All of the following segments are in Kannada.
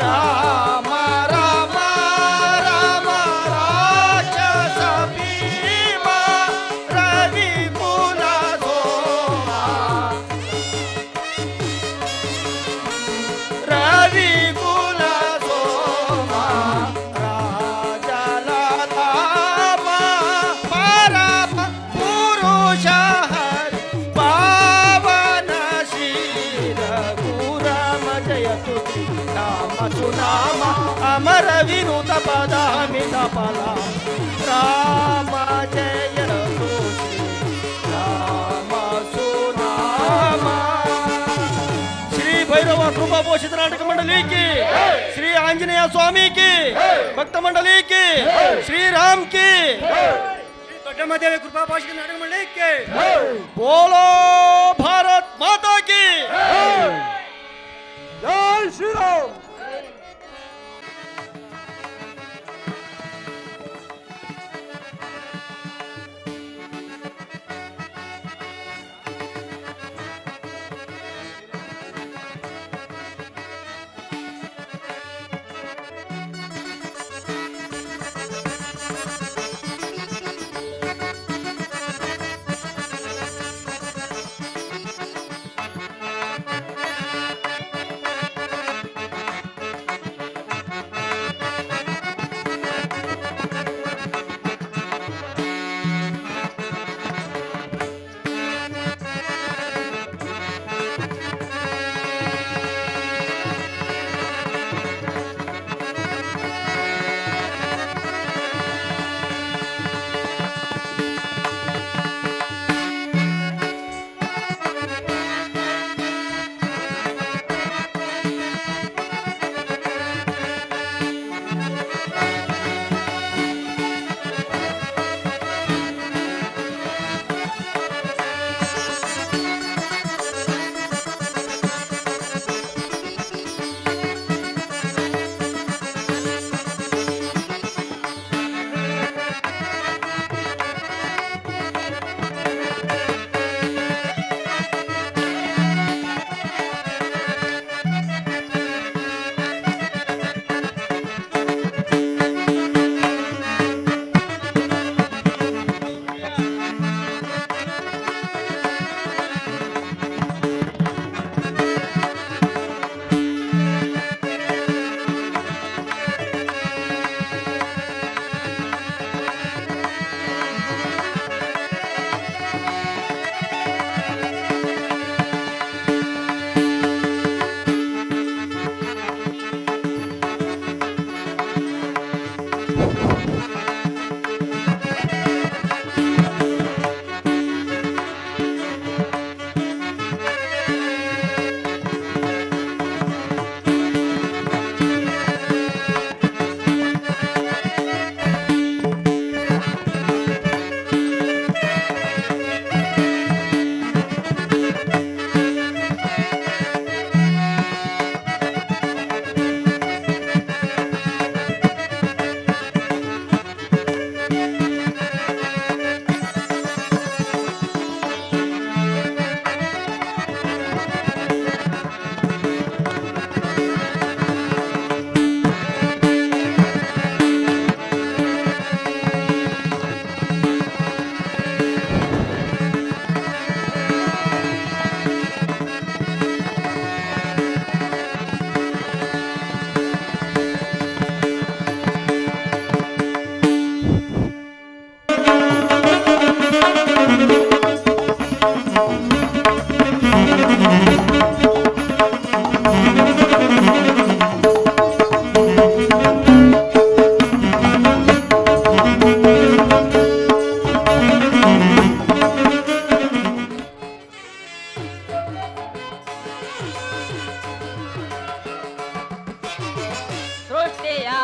ರಾಮ ರಾಮ ರಾಮ ರಾಕ್ಷಸ ಭೀಮ ರವಿ ಕುಲ ಸೋಮ ರವಿ ಕುಲ ಸೋಮ ರಾಜಲಧಾಮ ಪರಮ ಪುರುಷ ಹರಿ ಪಾವನ ಶ್ರೀರ ಗುರಮ ಜಯತು ನಾಮ ಸುನಾಮ ಅಮರ ವಿನುತ ಪದಾಮಿತ ಫಲ ರಾಮ ಜಯತು ರಾಮ ಸುನಾಮ. ಶ್ರೀ ಭೈರವ ಕೃಪಾ ಪೋಷಿತ ನಾಟಕ मंडली की, श्री आंजनेय स्वामी की भक्त मंडली की, श्री राम की, श्री दೊಡ್ಡಮ್ಮದೇವಿ कृपा पोषित नाटक मंडली की, बोलो भारत माता की जय श्री राम.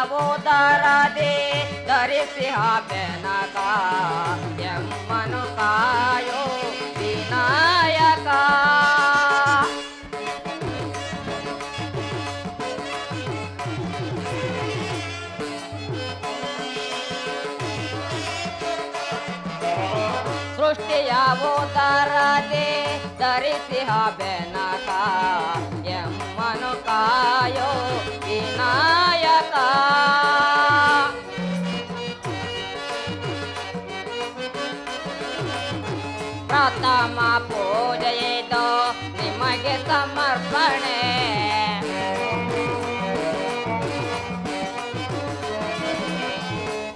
ಅವತಾರದೆ ಧರಿಸಿ ಬೆನಕ ಎಮ್ಮನು ಕಾಯೋ ವಿನಾಯಕ. ಸೃಷ್ಟಿಯ ಅವತಾರದೆ ಧರಿಸಿ ಬೆನಕ ಎಮ್ಮ ಎಮ್ಮನು ಕಾಯೋ ವಿನಾಯಕ. ಪ್ರಥಮ ಪೂಜೆಯಿದು ನಿಮಗೆ ಸಮರ್ಪಣೆ.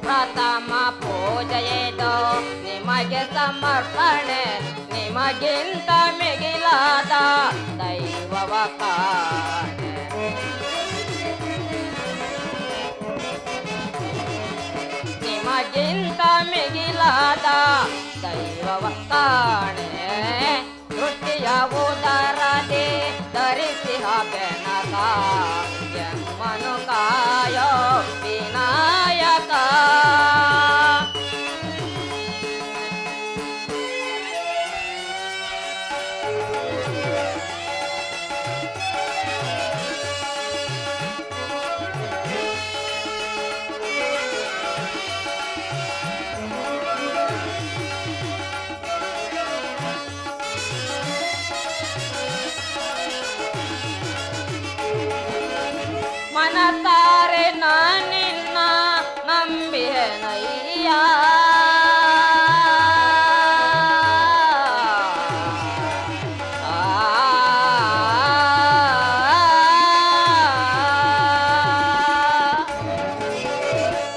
ಪ್ರಥಮ ಪೂಜೆಯಿದು ನಿಮಗೆ ಸಮರ್ಪಣೆ. ನಿಮಗಿಂತ ಮಿಗಿಲಾದ ದೈವವ ಕಾಣೆ. ನಿಮಗಿಂತ ಮಿಗಿಲಾದ ದೈವವ ಕಾಣೆ. ದೃಷ್ಟಿಯ ಉದರದೆ ಧರಿಸಿಹ ಬೆನಕ ಎಮ್ಮನು ಕಾಯೋ ವಿನಾಯಕ. ಮನಸಾರೆ ನಾನಿನ್ನ ನಂಬಿಹೆನಯ್ಯ.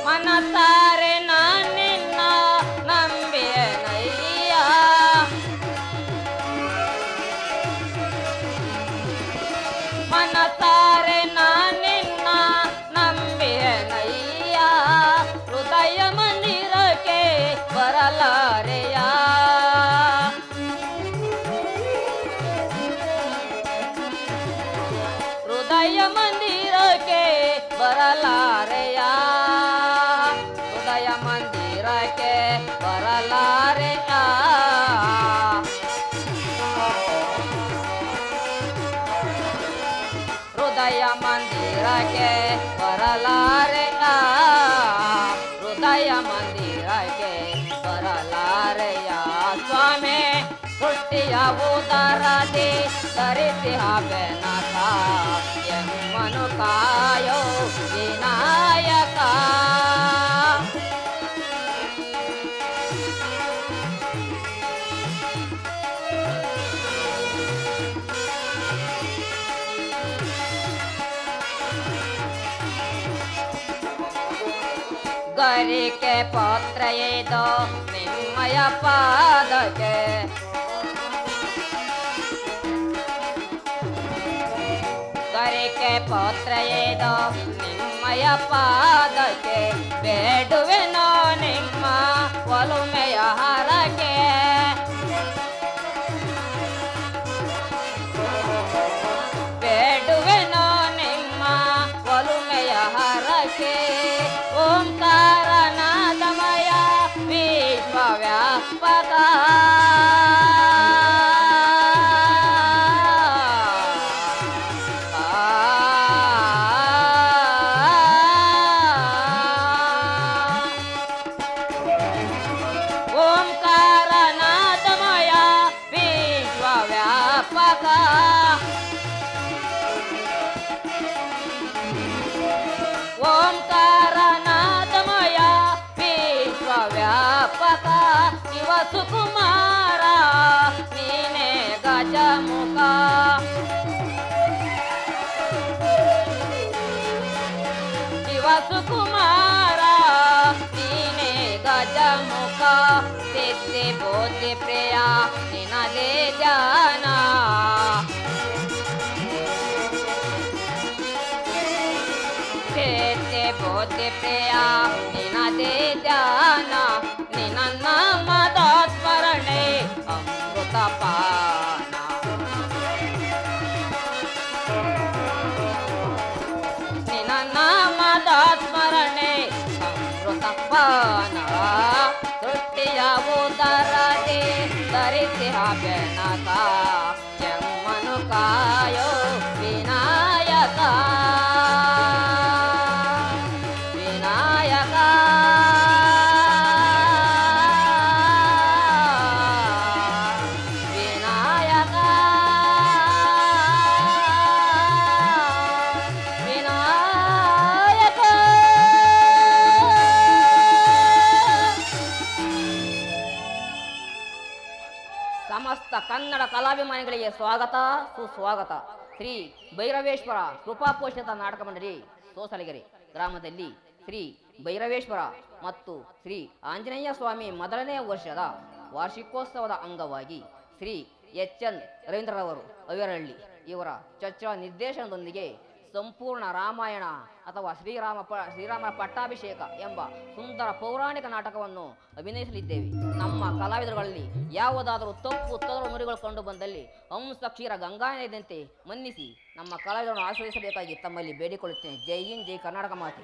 ಮನಸಾರೆ ನಾನಿನ್ನ ನಂಬಿಹೆನಯ್ಯ. ಮನಸಾರೆ ನಾನಿನ್ನ ನಂಬಿಹೆನಯ್ಯ. ಹೃದಯ ಮಂದಿರಕ್ಕೆ ಬರಲಾರೆಯ. ಹೃದಯ ಮಂದಿರಕ್ಕೆ ಬರಲಾರೆಯ. ಹೃದಯ ಮಂದಿರಕ್ಕೆ ಬರಲಾರೆಯ. ಹೃದಯ ಮಂದಿರಕ್ಕೆ ಬರಲಾರೆಯ. ಹೃದಯ ಮಂದಿರಕ್ಕೆ ಬರಲಾರೆಯ. ಸ್ವಾಮಿ ಸೃಷ್ಟಿಯ ಉದರದೆ ಧರಿಸಿಹ ಬೆನಕ ಎಮ್ಮನು ಕಾಯೋ ವಿನಾಯಕ. ಗರಿಕೆ ಪತ್ರ ಇದು ನಿಮ್ಮಯ ಪಾದಕ್ಕೆ. ಗರಿಕೆ ಪತ್ರ ಇದು ನಿಮ್ಮಯ ಪಾದಕ್ಕೆ. ಬೇಡುವೆನೋ ನಿಮ್ಮ ಒಲುಮೆಯ ಹರಕೆ. ಬೇಡುವೆನೋ ನಿಮ್ಮ ಒಲುಮೆಯ ಹರಕೆ. ಓಂಕಾರನಾದಮಯ ವಿಶ್ವವ್ಯಾಪಕ. ಓಂಕಾರನಾದಮಯ ವಿಶ್ವವ್ಯಾಪಕ. ಓಂಕಾರನಾದಮಯ ವಿಶ್ವವ್ಯಾಪಕ. ಶಿವ ಸುಕುಮಾರ ನೀನೇ ಗಜಮುಖ. ಶಿವ ಸುಕುಮಾರ ನೀನೇ ಗಜಮುಖ. ಸಿದ್ಧಿ ಬುದ್ಧಿ ಪ್ರಿಯ ನಿನದೇ ಜಾನ. ಸಿದ್ಧಿ ಬುದ್ಧಿ ಪ್ರಿಯ ನಿನದೇ ಧ್ಯಾನ. ನಿನ್ನ ನಾಮದ ಸ್ಮರಣೆ ಅಮೃತ ಪಾನ. ನಿನ್ನ ನಾಮದ ಸ್ಮರಣೆ ಅಮೃತ ಪಾನ. ಸೃಷ್ಟಿಯ ಉದರದೆ ಧರಿಸಿಹ ಬೆನಕ ಎಮ್ಮನು ಕಾಯೋ ವಿನಾಯಕ. ವಿನಾಯಕ. ವಿನಾಯಕ. ಕಲಾಭಿಮಾನಿಗಳಿಗೆ ಸ್ವಾಗತ ಸುಸ್ವಾಗತ. ಶ್ರೀ ಭೈರವೇಶ್ವರ ಕೃಪಾಪೋಷಿತ ನಾಟಕ ಮಂಡಳಿ ಸೋಸಲಗೆರೆ ಗ್ರಾಮದಲ್ಲಿ ಶ್ರೀ ಭೈರವೇಶ್ವರ ಮತ್ತು ಶ್ರೀ ಆಂಜನೇಯ ಸ್ವಾಮಿ ಮೊದಲನೇ ವರ್ಷದ ವಾರ್ಷಿಕೋತ್ಸವದ ಅಂಗವಾಗಿ ಶ್ರೀ ಎಚ್.ಎನ್. ರವೀಂದ್ರರವರು ಅವಿರಹಳ್ಳಿ ಇವರ ಚರ್ಚಾ ನಿರ್ದೇಶನದೊಂದಿಗೆ ಸಂಪೂರ್ಣ ರಾಮಾಯಣ ಅಥವಾ ಶ್ರೀರಾಮ ಪಟ್ಟಾಭಿಷೇಕ ಎಂಬ ಸುಂದರ ಪೌರಾಣಿಕ ನಾಟಕವನ್ನು ಅಭಿನಯಿಸಲಿದ್ದೇವೆ. ನಮ್ಮ ಕಲಾವಿದರುಗಳಲ್ಲಿ ಯಾವುದಾದರೂ ತಪ್ಪು ತೊದಲು ನುಡಿಗಳು ಕಂಡು ಬಂದಲ್ಲಿ ಹಂಸ ಕ್ಷೀರ ಗಂಗಾನದಿಯಂತೆ ಮನ್ನಿಸಿ ನಮ್ಮ ಕಲಾವಿದರನ್ನು ಆಶ್ರಯಿಸಬೇಕಾಗಿ ತಮ್ಮಲ್ಲಿ ಬೇಡಿಕೊಳ್ಳುತ್ತೇನೆ. ಜೈ ಹಿಂದ್, ಜೈ ಕರ್ನಾಟಕ ಮಾತೆ.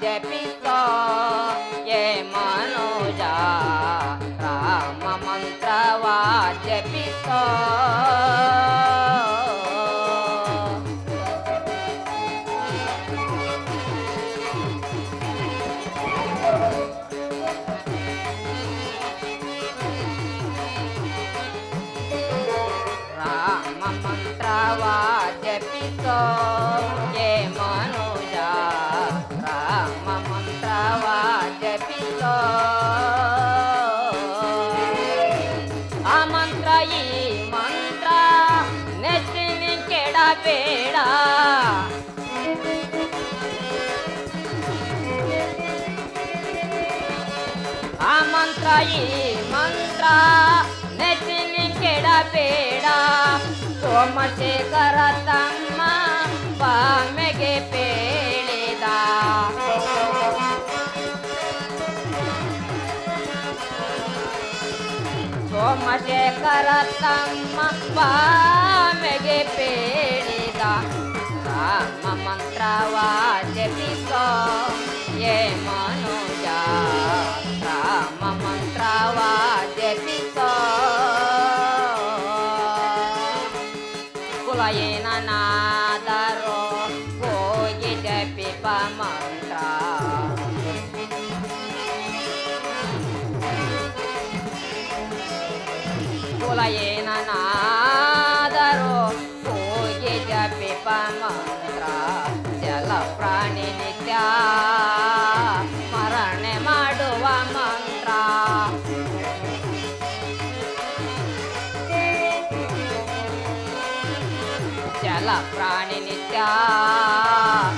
ಜಪಿಸೋ ಯೇ ಮನೋಜ ರಾಮ ಮಂತ್ರವ ಜಪಿಸೋ ರಾಮ ಮಂತ್ರವ ಜಪಿಸೋ ಯೇ ಮನೋಜ ರಾಮ ಮಂತ್ರವ ಜಪಿಸೋ ಆ ಮಂತ್ರ ಈ ಮಂತ್ರ ನೆಚ್ಚಿನ ಕೆಡಬೇಡ ಆ ಮಂತ್ರ ಈ ಮಂತ್ರ ನೆಚ್ಚಿನ ಕೆಡಬೇಡ ಸೋಮಶೇಖರ ತಮ್ಮ ಬಾಮೆಗೆ ಪೇಳಿದ ಸೋಮಶೇಖರ ತಮ್ಮ ಬಾಮೆಗೆ ಪೇಳಿದ ರಾಮ ಮಂತ್ರವ ಜಪಿಸೋ ಯೇ ಮನೋಜ ರಾಮ ಮಂತ್ರವ ಜಪಿಸೋ ಕುಲ ಏನನಾದರೋ ಹೋಗಿ ಜಪಿಪ ಮಂತ್ರ ಕುಲ ಏನನಾದರೋ ಹೋಗಿ ಜಪಿಪ ಮಂತ್ರ ಜಲ ಪ್ರಾಣಿ ನಿತ್ಯ ಸ್ಮರಣೆ ಮಾಡುವ ಮಂತ್ರ ಜಲ ಪ್ರಾಣಿ ನಿತ್ಯ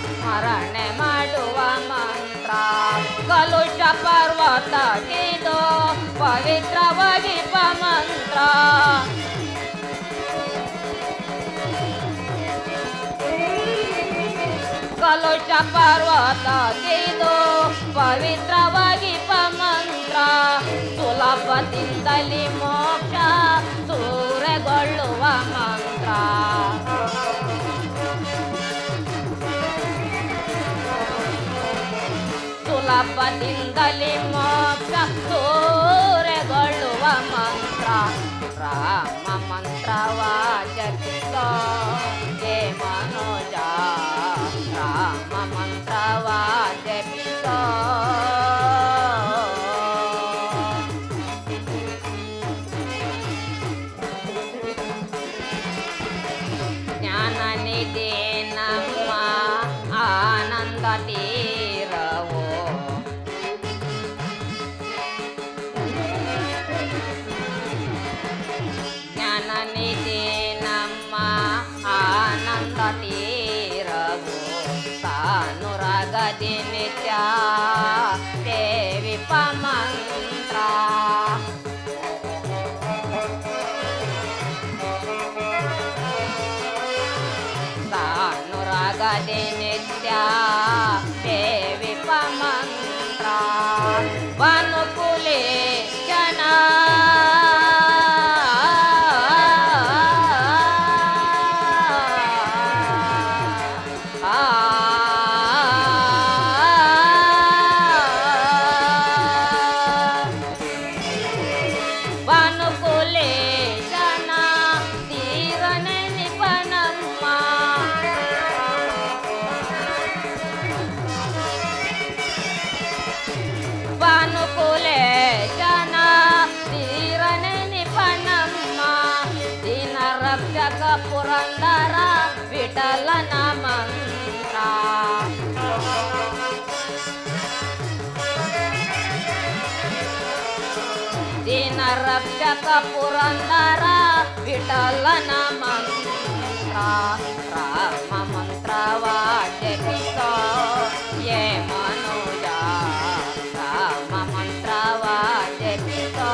ಸ್ಮರಣೆ ಮಾಡುವ ಮಂತ್ರ ಕಲುಷ ಪರ್ವತ ಗಿದು ಪವಿತ್ರವಾಗಿ ಮಂತ್ರ ಕಲುಷ ಪರ್ವತ ಗಿದು ಪವಿತ್ರವಾಗಿ ಮಂತ್ರ ಸುಲಭದಿಂದಲೇ ಮೋಕ್ಷ ಸೂರೆಗೊಳ್ಳುವ ಮಂತ್ರ ಸುಲಭದಿಂದಲೇ ಮೋಕ್ಷ ಸೂರೆಗೊಳ್ಳುವ ಮಂತ್ರ ರಾಮ ಮಂತ್ರವ ಜಪಿಸೋ ಯೇ ಮನೋಜ ರಾಮ ಮಂತ್ರವ ಜಪಿಸೋ ಜ್ಞಾನ ನಿಧಿ ನಮ್ಮ ಆನಂದ ತೀರವೋ ಜ್ಞಾನ ನಿಧಿ ನಮ್ಮ ಆನಂದ ತೀರವೋ ಸಾನುರಾಗದಿ ನಿತ್ಯ ದೇವಿ ಮಂತ್ರ ಸಾನುರಾಗದಿ ನಿತ್ಯ ದೇವಿ ಮಂತ್ರ ಬನುಕುಲೆ ಜನ ಬನುಕುಲೆ ಜನ ತೀರನೆ ನಿಪನಮ್ಮ ಪುರಂದರ ವಿಠಲನ ಮಂತ್ರ ದೀನ ರಕ್ಷಕ ಪುರಂದರ ವಿಠಲನ ಮಂತ್ರ ರಾಮ ಮಂತ್ರವ ಜಪಿಸೋ ಯೇ ಮನುಜ ರಾಮ ಮಂತ್ರವ ಜಪಿಸೋ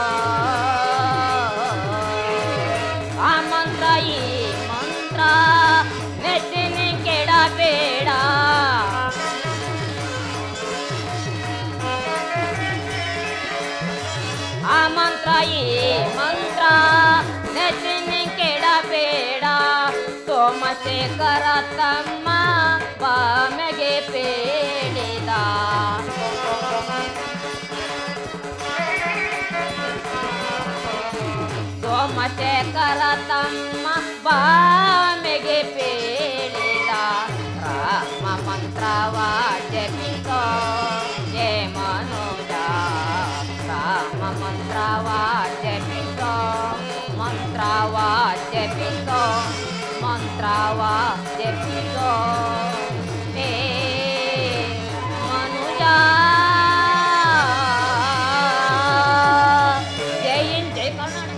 ಆ ಮಂತ್ರ ಈ ಮಂತ್ರ ನೆಚ್ಚಿನ ಕೆಡಬೇಡ ಆ ಮಂತ್ರ ಈ ಮಂತ್ರ ನೆಚ್ಚಿನ ಕೆಡಬೇಡ ಸೋಮಶೇಖರ ತಮ್ಮ ಬಾಮೆಗೆ ಪೇಳಿದ ಸೋಮಶೇಖರ ತಮ್ಮ ಬಾಮೆಗೆ ಪೇಳಿದ ರಾಮ ಮಂತ್ರವ ಜಪಿಸೋ ಜಯ ಮನುಜ ರಾಮ ಮಂತ್ರವ ಜಪಿಸೋ ಮಂತ್ರವ ಜಪಿಸೋ ಮಂತ್ರವ ಜಪಿಸೋ ಹೇ ಮನುಜ ಜೈ ಹಿಂದ್ ಜೈ ಕರ್ನಾಟಕ.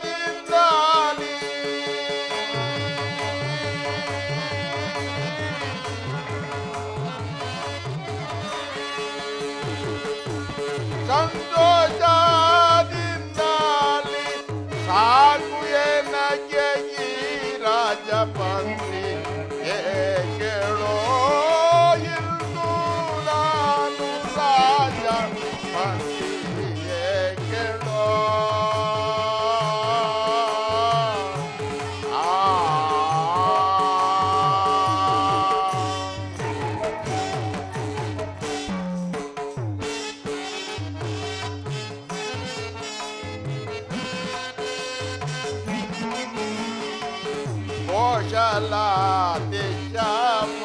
ಸಂತೋಷದಿಂದಾಲಿ ಸಂತೋಷದಿಂದಾಲಿ ಸಾಕು ಏನಕ್ಕೆ ಈ ರಾಜಪಂಥಿ ಕೇಳೋ ಇಂದು ನಾನು ರಾಜ ಕೇಳೋ ಕೋಶಲ ದೇಶವ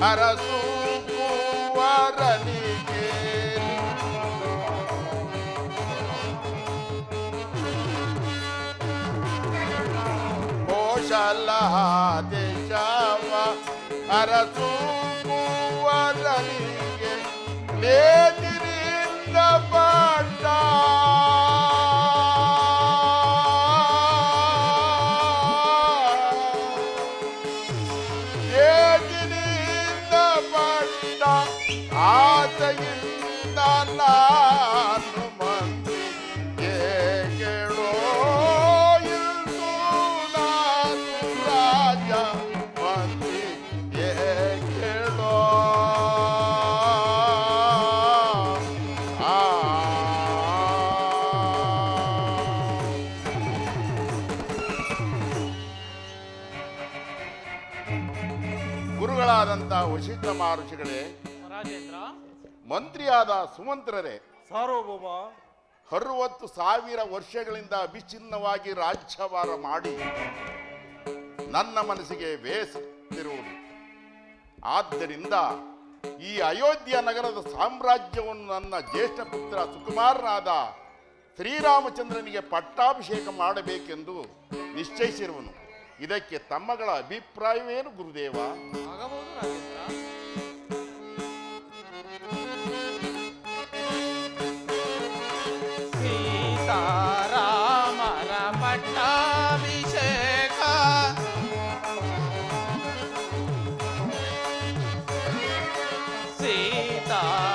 ಅರಸು ಕುವರನಿಗೆ ಕೋಶಲ ದೇಶವ ಅರಸು ಕುವರನಿಗೆ ಲೇದಿರಿಂದ ಪಟ್ಟ ಆಸೆಯಿಂದ ನಾನು ಮಂದಿ ಕೇಳೋ ಇಂದು ನಾನು ರಾಜ ಮಂದಿ ಕೇಳೋ ಗುರುಗಳಾದಂಥ ವಶಿಷ್ಠ ಮಹರ್ಷಿಗಳೇ, ರಾಜೇಂದ್ರ, ಮಂತ್ರಿಯಾದ ಸುಮಂತ್ರರೇ, ಸಾರ್ವಭೌಮ, 60,000 ವರ್ಷಗಳಿಂದ ಅವಿಚ್ಛಿನ್ನವಾಗಿ ರಾಜ್ಯಭಾರ ಮಾಡಿ ನನ್ನ ಮನಸ್ಸಿಗೆ ಬೇಸತ್ತಿರುವುದು. ಆದ್ದರಿಂದ ಈ ಅಯೋಧ್ಯ ನಗರದ ಸಾಮ್ರಾಜ್ಯವನ್ನು ನನ್ನ ಜ್ಯೇಷ್ಠ ಪುತ್ರ ಸುಕುಮಾರನಾದ ಶ್ರೀರಾಮಚಂದ್ರನಿಗೆ ಪಟ್ಟಾಭಿಷೇಕ ಮಾಡಬೇಕೆಂದು ನಿಶ್ಚಯಿಸಿರುವನು. ಇದಕ್ಕೆ ತಮ್ಮಗಳ ಅಭಿಪ್ರಾಯವೇನು ಗುರುದೇವ? ಆಗಬಹುದು ರಾಜೇಂದ್ರ. ಸೀತಾರಾಮರ ಪಟ್ಟಾಭಿಷೇಕ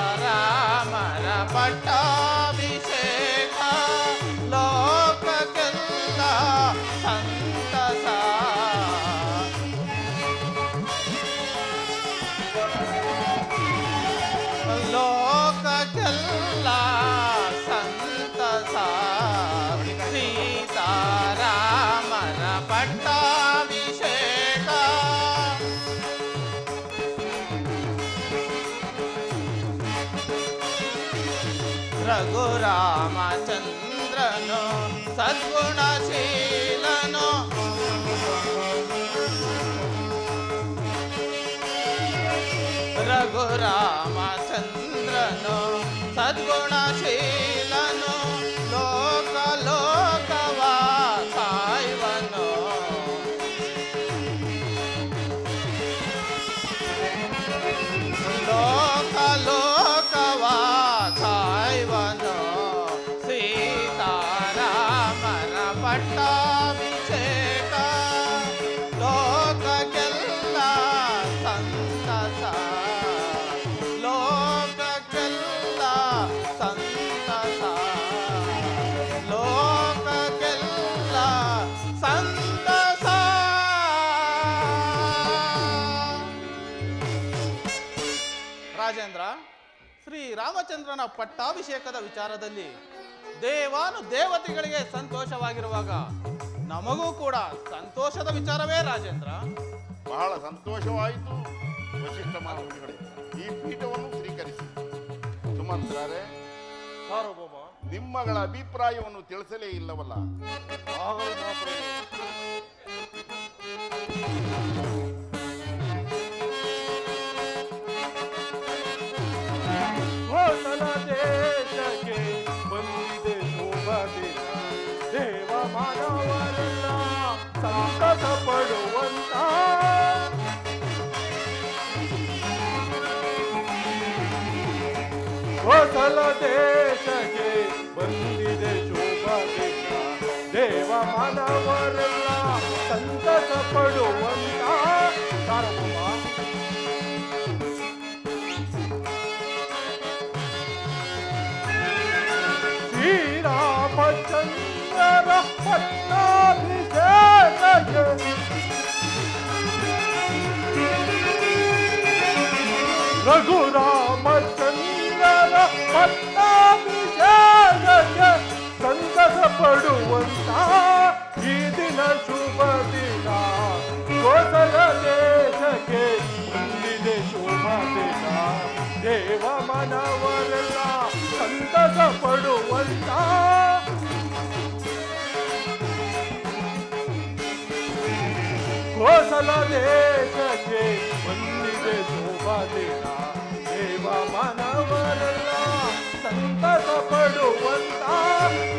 ಸೀತಾರಾಮರ ಪಟ್ಟಾಭಿಷೇಕ ಲೋಕಕ್ಕೆಲ್ಲ ಸಂತಸ ಲೋಕಕ್ಕೆಲ್ಲ ಸಂತಸ ಸೀತಾರಾಮರ ಪಟ್ಟಾಭಿಷೇಕ ರಘುರಾಮಚಂದ್ರನು ಸದ್ಗುಣಶೀಲನು ರಘುರಾಮಚಂದ್ರನು ಸದ್ಗುಣಶೀಲನು ಲೋಕ ಲೋಕವ ಸಾಯುವನು ಲೋಕ ಲೋಕವ ಸಾಯುವನು ಸೀತಾರಾಮರ ಪಟ್ಟಾಭಿಷೇಕ ಲೋಕಕ್ಕೆಲ್ಲ ಸಂತಸ ಲೋಕಕ್ಕೆಲ್ಲ ಸಂತಸ ಲೋಕಕ್ಕೆಲ್ಲ ಸಂತಸ. ರಾಜೇಂದ್ರ, ಶ್ರೀ ರಾಮಚಂದ್ರನ ಪಟ್ಟಾಭಿಷೇಕದ ವಿಚಾರದಲ್ಲಿ ದೇವಾನು ದೇವತೆಗಳಿಗೆ ಸಂತೋಷವಾಗಿರುವಾಗ ನಮಗೂ ಕೂಡ ಸಂತೋಷದ ವಿಚಾರವೇ ರಾಜೇಂದ್ರ. ಬಹಳ ಸಂತೋಷವಾಯಿತು ವಶಿಷ್ಠ ಮಹಾಮುನಿಗಳೇ. ಈ ಪೀಠವನ್ನು ಸ್ವೀಕರಿಸಿ. ಸುಮಂತ್ರರೇ, ಸಾರ್ವಭೌಮ, ನಿಮ್ಮಗಳ ಅಭಿಪ್ರಾಯವನ್ನು ತಿಳಿಸಲೇ ಇಲ್ಲವಲ್ಲ? ಆಗಲಿ ಮಹಾಪ್ರಭು. ಹೋಸಲ ದೇಶಕ್ಕೆ ಬಂದಿದೆ ಶೋಭ ದಿನ, ದೇವ ಮಾನವರೆಲ್ಲ ಸಂತಸ ಪಡುವಂತ ಹೋಸಲ ದೇಶಕ್ಕೆ ಬಂದಿದೆ ಶೋಭ ದಿನ, ದೇವ ಮಾನವರೆಲ್ಲ ಸಂತಸ ಪಡುವಂತ ಸಾರ್ವಭೌಮ. ಶ್ರೀರಾಮಚಂದ್ರರ ಪಟ್ಟಾಭಿಷೇಕಕ್ಕೆ ರಘುರಾಮಚಂದ್ರರ ಪಟ್ಟಾಭಿಷೇಕಕ್ಕೆ ಸಂತಸ ಪಡುವಂತ ಈ ದಿನ ಶುಭ ದಿನ, ಕೋಸಲ ದೇಶಕ್ಕೆ ಬಂದಿದೆ ಶುಭ ದಿನ, ದೇವ ಮನವರೆಲ್ಲ ಸಂತಸ ಪಡುವಂತ ಕೋಸಲ ದೇಶಕ್ಕೆ ಬಂದಿದೆ ಶೋಭ ದಿನ, ದೇವ ಮನವರೆಲ್ಲ ಸಂತಸ ಪಡುವಂತ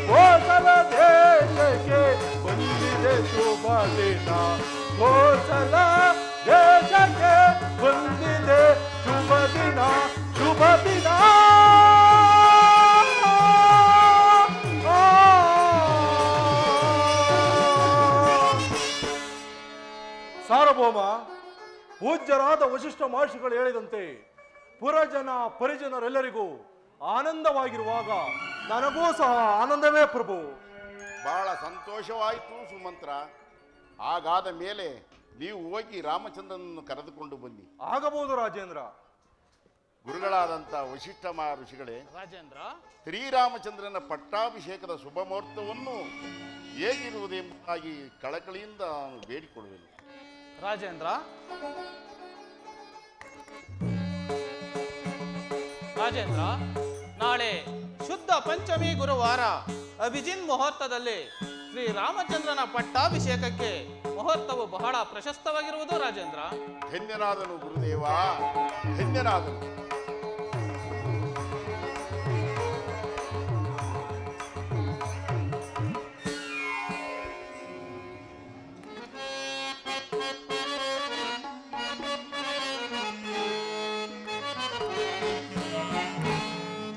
ಕೋಸಲ ದೇಶಕ್ಕೆ ಬಂದಿದೆ ಶೋಭ ದಿನ, ಕೋಸಲ ದೇಶಕ್ಕೆ ಬಂದಿದೆ ಶುಭ ದಿನ, ಶುಭ ದಿನ. ಸಾರ್ವಭೌಮ, ಪೂಜ್ಯರಾದ ವಶಿಷ್ಠ ಮಹರ್ಷಿಗಳು ಹೇಳಿದಂತೆ ಪುರಜನ ಪರಿಜನರೆಲ್ಲರಿಗೂ ಆನಂದವಾಗಿರುವಾಗ ನನಗೂ ಸಹ ಆನಂದವೇ ಪ್ರಭು. ಬಹಳ ಸಂತೋಷವಾಯಿತು ಸುಮಂತ್ರ. ಹಾಗಾದ ಮೇಲೆ ನೀವು ಹೋಗಿ ರಾಮಚಂದ್ರನನ್ನು ಕರೆದುಕೊಂಡು ಬನ್ನಿ. ಆಗಬಹುದು ರಾಜೇಂದ್ರ. ಗುರುಗಳಾದಂಥ ವಶಿಷ್ಠ ಮಹರ್ಷಿಗಳೇ, ರಾಜೇಂದ್ರ, ಶ್ರೀರಾಮಚಂದ್ರನ ಪಟ್ಟಾಭಿಷೇಕದ ಶುಭ ಮುಹೂರ್ತವನ್ನು ಹೇಗಿರುವುದೆಂಬುದಾಗಿ ಕಳಕಳಿಯಿಂದ ನಾನು ಬೇಡಿಕೊಳ್ಳುವೆನು. ರಾಜೇಂದ್ರ, ರಾಜೇಂದ್ರ, ನಾಳೆ ಶುದ್ಧ ಪಂಚಮಿ ಗುರುವಾರ ಅಭಿಜಿನ್ ಮುಹೂರ್ತದಲ್ಲಿ ಶ್ರೀ ರಾಮಚಂದ್ರನ ಪಟ್ಟಾಭಿಷೇಕಕ್ಕೆ ಮುಹೂರ್ತವು ಬಹಳ ಪ್ರಶಸ್ತವಾಗಿರುವುದು ರಾಜೇಂದ್ರ. ಧನ್ಯನಾದನು ಗುರುದೇವ, ಧನ್ಯನಾದನು.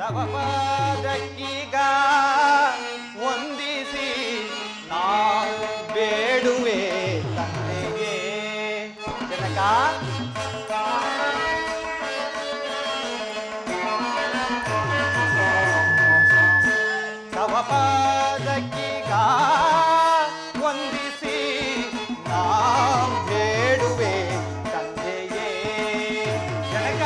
ತವ ಪಾದಕ್ಕೀಗ ವಂದಿಸಿ ನಾ ಬೇಡುವೆ ತಂದೆಗೆ. ಜನಕ ತವ ಪಾದಕ್ಕೀಗ ವಂದಿಸಿ ನಾ ಬೇಡುವೆ ತಂದೆಯೇ. ಜನಕ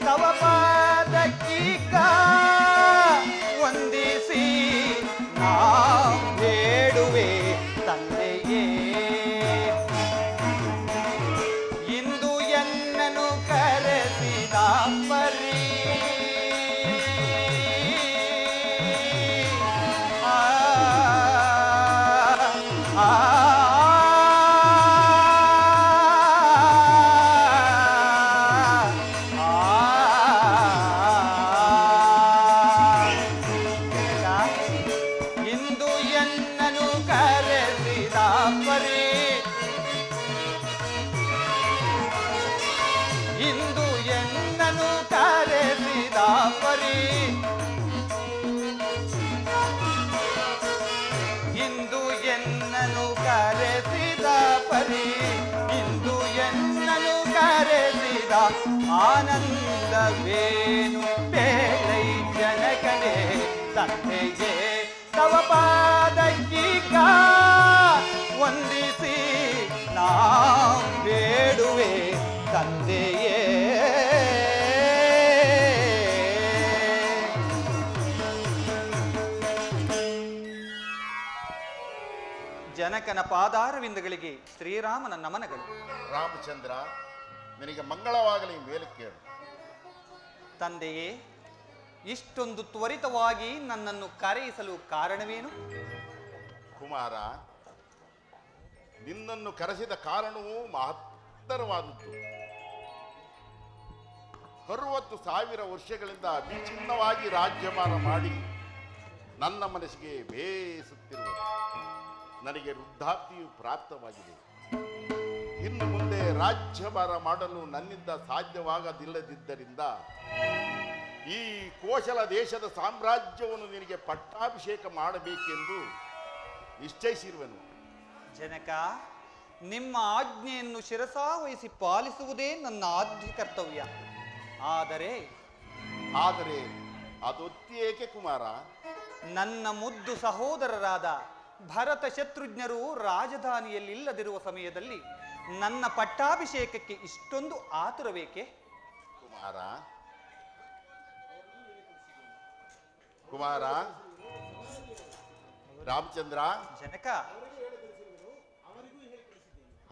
ತವ ಪಾದಕ್ಕೀಗ ವಂದಿಸಿ ನಾ ಬೇಡುವೆ ತಂದೆಯೇ. ಇಂದು ಎನ್ನನು ಕರೆಸಿದ ಪರಿ ಇಂದು ಎನ್ನನು ಕರೆಸಿದ ಪರಿ ಇಂದು ಎನ್ನನು ಕರೆಸಿದ ಪರಿ ಇಂದು ಎನ್ನನು ಕರೆಸಿದ ಪರಿ ಇಂದು ಎನ್ನನು ಕರೆಸಿದ ಆನಂದವೇನು ಬೇಳೈ ಜನಕನೇ ತಂದೆಗೆ. ತವ ಪಾದಕ್ಕೀಗ ವಂದಿಸಿ ನಾ ಬೇಡುವೆ ತಂದೆಯೇ. ಜನಕನ ಪಾದಾರವಿಂದಗಳಿಗೆ ಶ್ರೀರಾಮನ ನಮನಗಳು. ರಾಮಚಂದ್ರ, ನಿನಗೆ ಮಂಗಳವಾಗಲಿ ಮೇಲೆ ಕೇಳು. ತಂದೆಯೇ, ಇಷ್ಟೊಂದು ತ್ವರಿತವಾಗಿ ನನ್ನನ್ನು ಕರೆಯಿಸಲು ಕಾರಣವೇನು? ಕುಮಾರ, ನಿನ್ನನ್ನು ಕರೆಸಿದ ಕಾರಣವೂ ಮಹತ್ತರವಾದದ್ದು. 60,000 ವರ್ಷಗಳಿಂದ ಅವಿಚ್ಛಿನ್ನವಾಗಿ ರಾಜ್ಯಭಾರ ಮಾಡಿ ನನ್ನ ಮನಸ್ಸಿಗೆ ಬೇಯಿಸುತ್ತಿರುವುದು. ನನಗೆ ವೃದ್ಧಾಪ್ತಿಯು ಪ್ರಾಪ್ತವಾಗಿದೆ. ಇನ್ನು ಮುಂದೆ ರಾಜ್ಯಭಾರ ಮಾಡಲು ನನ್ನಿಂದ ಸಾಧ್ಯವಾಗದಿಲ್ಲದಿದ್ದರಿಂದ ಈ ಕೋಶಲ ದೇಶದ ಸಾಮ್ರಾಜ್ಯವನ್ನು ನಿನಗೆ ಪಟ್ಟಾಭಿಷೇಕ ಮಾಡಬೇಕೆಂದು ನಿಶ್ಚಯಿಸಿರುವೆನು. ಜನಕ, ನಿಮ್ಮ ಆಜ್ಞೆಯನ್ನು ಶಿರಸಾವಹಿಸಿ ಪಾಲಿಸುವುದೇ ನನ್ನ ಆದ್ಯ ಕರ್ತವ್ಯ. ಆದರೆ ಅದೊತ್ತೇಕೆ ಕುಮಾರ? ನನ್ನ ಮುದ್ದು ಸಹೋದರರಾದ ಭರತ ಶತ್ರುಘ್ನರು ರಾಜಧಾನಿಯಲ್ಲಿಲ್ಲದಿರುವ ಸಮಯದಲ್ಲಿ ನನ್ನ ಪಟ್ಟಾಭಿಷೇಕಕ್ಕೆ ಇಷ್ಟೊಂದು ಆತುರವೇಕೆ? ಕುಮಾರ ರಾಮಚಂದ್ರ, ಜನಕ,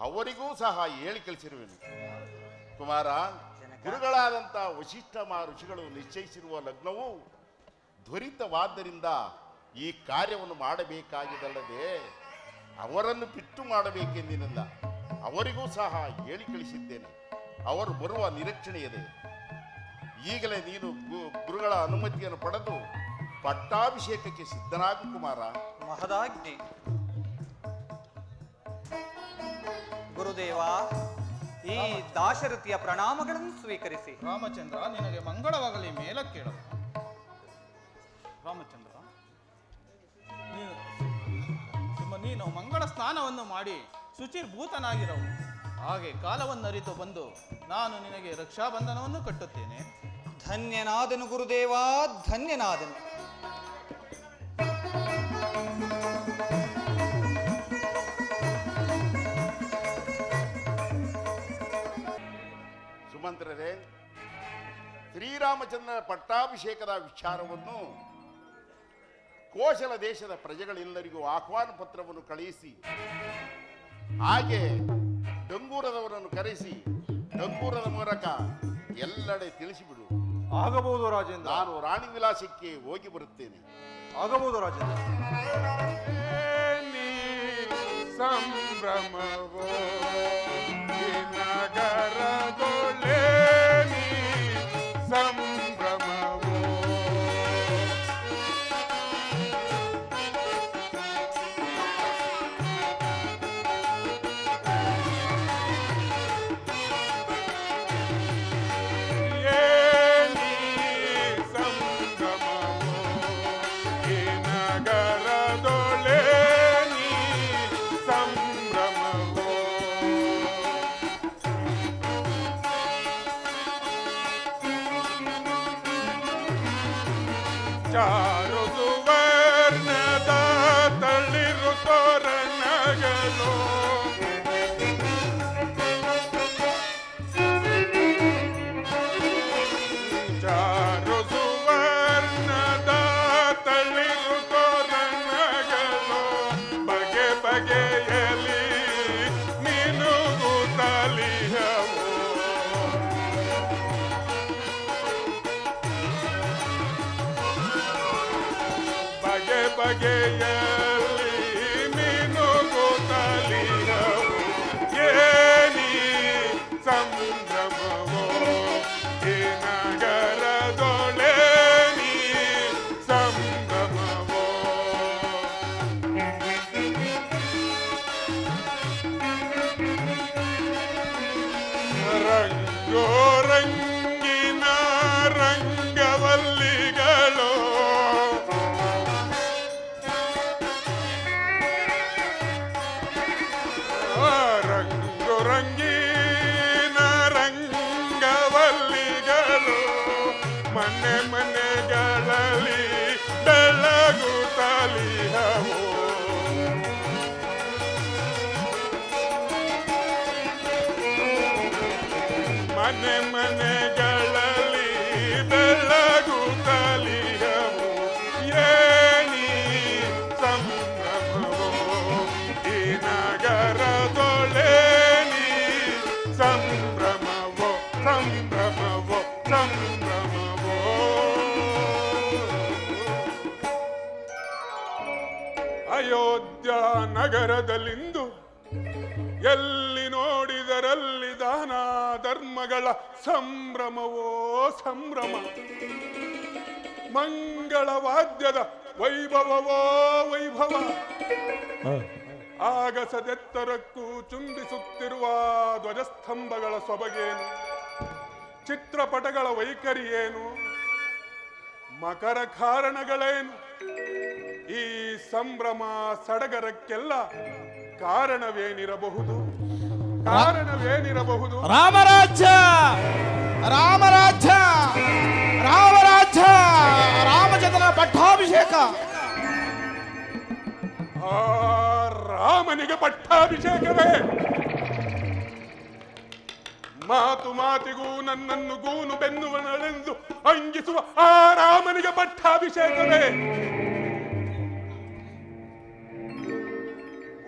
ಅವರಿಗೂ ಸಹ ಹೇಳಿ ಕಳಿಸಿರುವೆನು. ಕುಮಾರ, ಗುರುಗಳಾದಂಥ ವಶಿಷ್ಠ ಋಷಿಗಳು ನಿಶ್ಚಯಿಸಿರುವ ಲಗ್ನವು ತ್ವರಿತವಾದ್ದರಿಂದ ಈ ಕಾರ್ಯವನ್ನು ಮಾಡಬೇಕಾಗಿದಲ್ಲದೆ ಅವರನ್ನು ಬಿಟ್ಟು ಮಾಡಬೇಕೆಂದಿನಿಂದ ಅವರಿಗೂ ಸಹ ಹೇಳಿ ಕಳಿಸಿದ್ದೇನೆ. ಅವರು ಬರುವ ನಿರೀಕ್ಷಣೆ ಇದೆ. ಈಗಲೇ ನೀನು ಗುರುಗಳ ಅನುಮತಿಯನ್ನು ಪಡೆದು ಪಟ್ಟಾಭಿಷೇಕಕ್ಕೆ ಸಿದ್ಧನಾಗು ಕುಮಾರ. ಮಹದಾಜ್ಞೆ. ಗುರುದೇವ, ಈ ದಾಶರಥಿಯ ಪ್ರಣಾಮಗಳನ್ನು ಸ್ವೀಕರಿಸಿ. ರಾಮಚಂದ್ರ, ನಿನಗೆ ಮಂಗಳವಾಗಲಿ ಮೇಲಕ್ಕೇಳ. ರಾಮಚಂದ್ರ, ನೀನು ಮಂಗಳ ಸ್ನಾನವನ್ನು ಮಾಡಿ ಶುಚಿರ್ಭೂತನಾಗಿರವು. ಹಾಗೆ ಕಾಲವನ್ನರಿತು ಬಂದು ನಾನು ನಿನಗೆ ರಕ್ಷಾಬಂಧನವನ್ನು ಕಟ್ಟುತ್ತೇನೆ. ಧನ್ಯನಾದನು ಗುರುದೇವ, ಧನ್ಯನಾದನು. ಸುಮಂತ್ರರೇ, ಶ್ರೀರಾಮಚಂದ್ರನ ಪಟ್ಟಾಭಿಷೇಕದ ವಿಚಾರವನ್ನು ಕೋಶಲ ದೇಶದ ಪ್ರಜೆಗಳೆಲ್ಲರಿಗೂ ಆಹ್ವಾನ ಪತ್ರವನ್ನು ಕಳುಹಿಸಿ, ಹಾಗೆ ಡಂಗೂರದವರನ್ನು ಕರೆಸಿ ಡಂಗೂರದ ಮೂಲಕ ಎಲ್ಲೆಡೆ ತಿಳಿಸಿಬಿಡು. ಆಗಬಹುದು ರಾಜೇಂದ್ರ. ನಾನು ರಾಣಿ ವಿಲಾಸಕ್ಕೆ ಹೋಗಿ ಬರುತ್ತೇನೆ. ಆಗಬಹುದು ರಾಜೇಂದ್ರ. ಸಂಭ್ರಮವೋ ನಗರದೊಳೆ ಸಂಭ್ರಮವೋ ಚಾರು ಸುವರ್ಣದ ತಳಿರು ತೋರಣಗಳು ಚಾರು ಸುವರ್ಣದ ತಳಿರು ತೋರಣಗಳು ಬಗೆ ಬಗೆಯಲಿ ಮಿನುಗುತ್ತಲಿಯವು ಬಗೆ ಬಗೆಯಲಿ ಮಿನುಗುತ್ತಲಿಯವು ಏನಿ ಸಂಭ್ರಮವೋ ಈ ನಗರದೊಳೆನಿ ಸಂಭ್ರಮವೋ ರಂಗೋ ರಂಗಿನ ರಂಗವಲ್ಲಿಗಳು ರಂಗು ರಂಗಿನ ರಂಗವಲ್ಲಿಗಳು ಮನೆ ಮನೆಗಳಲ್ಲಿ ಬೆಳಗುತ್ತಲಿಹವು ಮನೆ ಮನೆಗಳಲ್ಲಿ ಬೆಳಗುತ್ತಲಿಹವು ಏನಿ ಸಂಭ್ರಮವೋ ಈ ನಗರದೊಳೆನಿ ಸಂಭ್ರಮವೋ ಸಂಭ್ರಮವೋ ಸಂಭ್ರಮವೋ ಅಯೋಧ್ಯ ನಗರದಲ್ಲಿಂದು ಎಲ್ಲಿ ನೋಡಿದರಲ್ಲಿ ದಾನ ಧರ್ಮಗಳ ಸಂಭ್ರಮವೋ ಸಂಭ್ರಮ ಮಂಗಳ ವಾದ್ಯದ ವೈಭವವೋ ವೈಭವ ಆಗಸದೆತ್ತರಕ್ಕೂ ಚುಂಬಿಸುತ್ತಿರುವ ಧ್ವಜಸ್ತಂಭಗಳ ಸೊಬಗೇನು ಚಿತ್ರಪಟಗಳ ವೈಖರಿ ಏನು ಮಕರ ಕಾರಣಗಳೇನು ಈ ಸಂಭ್ರಮ ಸಡಗರಕ್ಕೆಲ್ಲ ಕಾರಣವೇನಿರಬಹುದು ಕಾರಣವೇನಿರಬಹುದು ರಾಮರಾಜ್ಯ ರಾಮರಾಜ್ಯ ರಾಮರಾಜ್ಯ ರಾಮಚಂದ್ರನ ಪಟ್ಟಾಭಿಷೇಕ ಆ ರಾಮನಿಗೆ ಪಟ್ಟಾಭಿಷೇಕವೇ ಮಾತು ಮಾತಿಗೂ ನನ್ನನ್ನು ಗೂನು ಬೆನ್ನುವನೆಂದು ಅಂಗಿಸುವ ಆ ರಾಮನಿಗೆ ಪಟ್ಟಾಭಿಷೇಕವೇ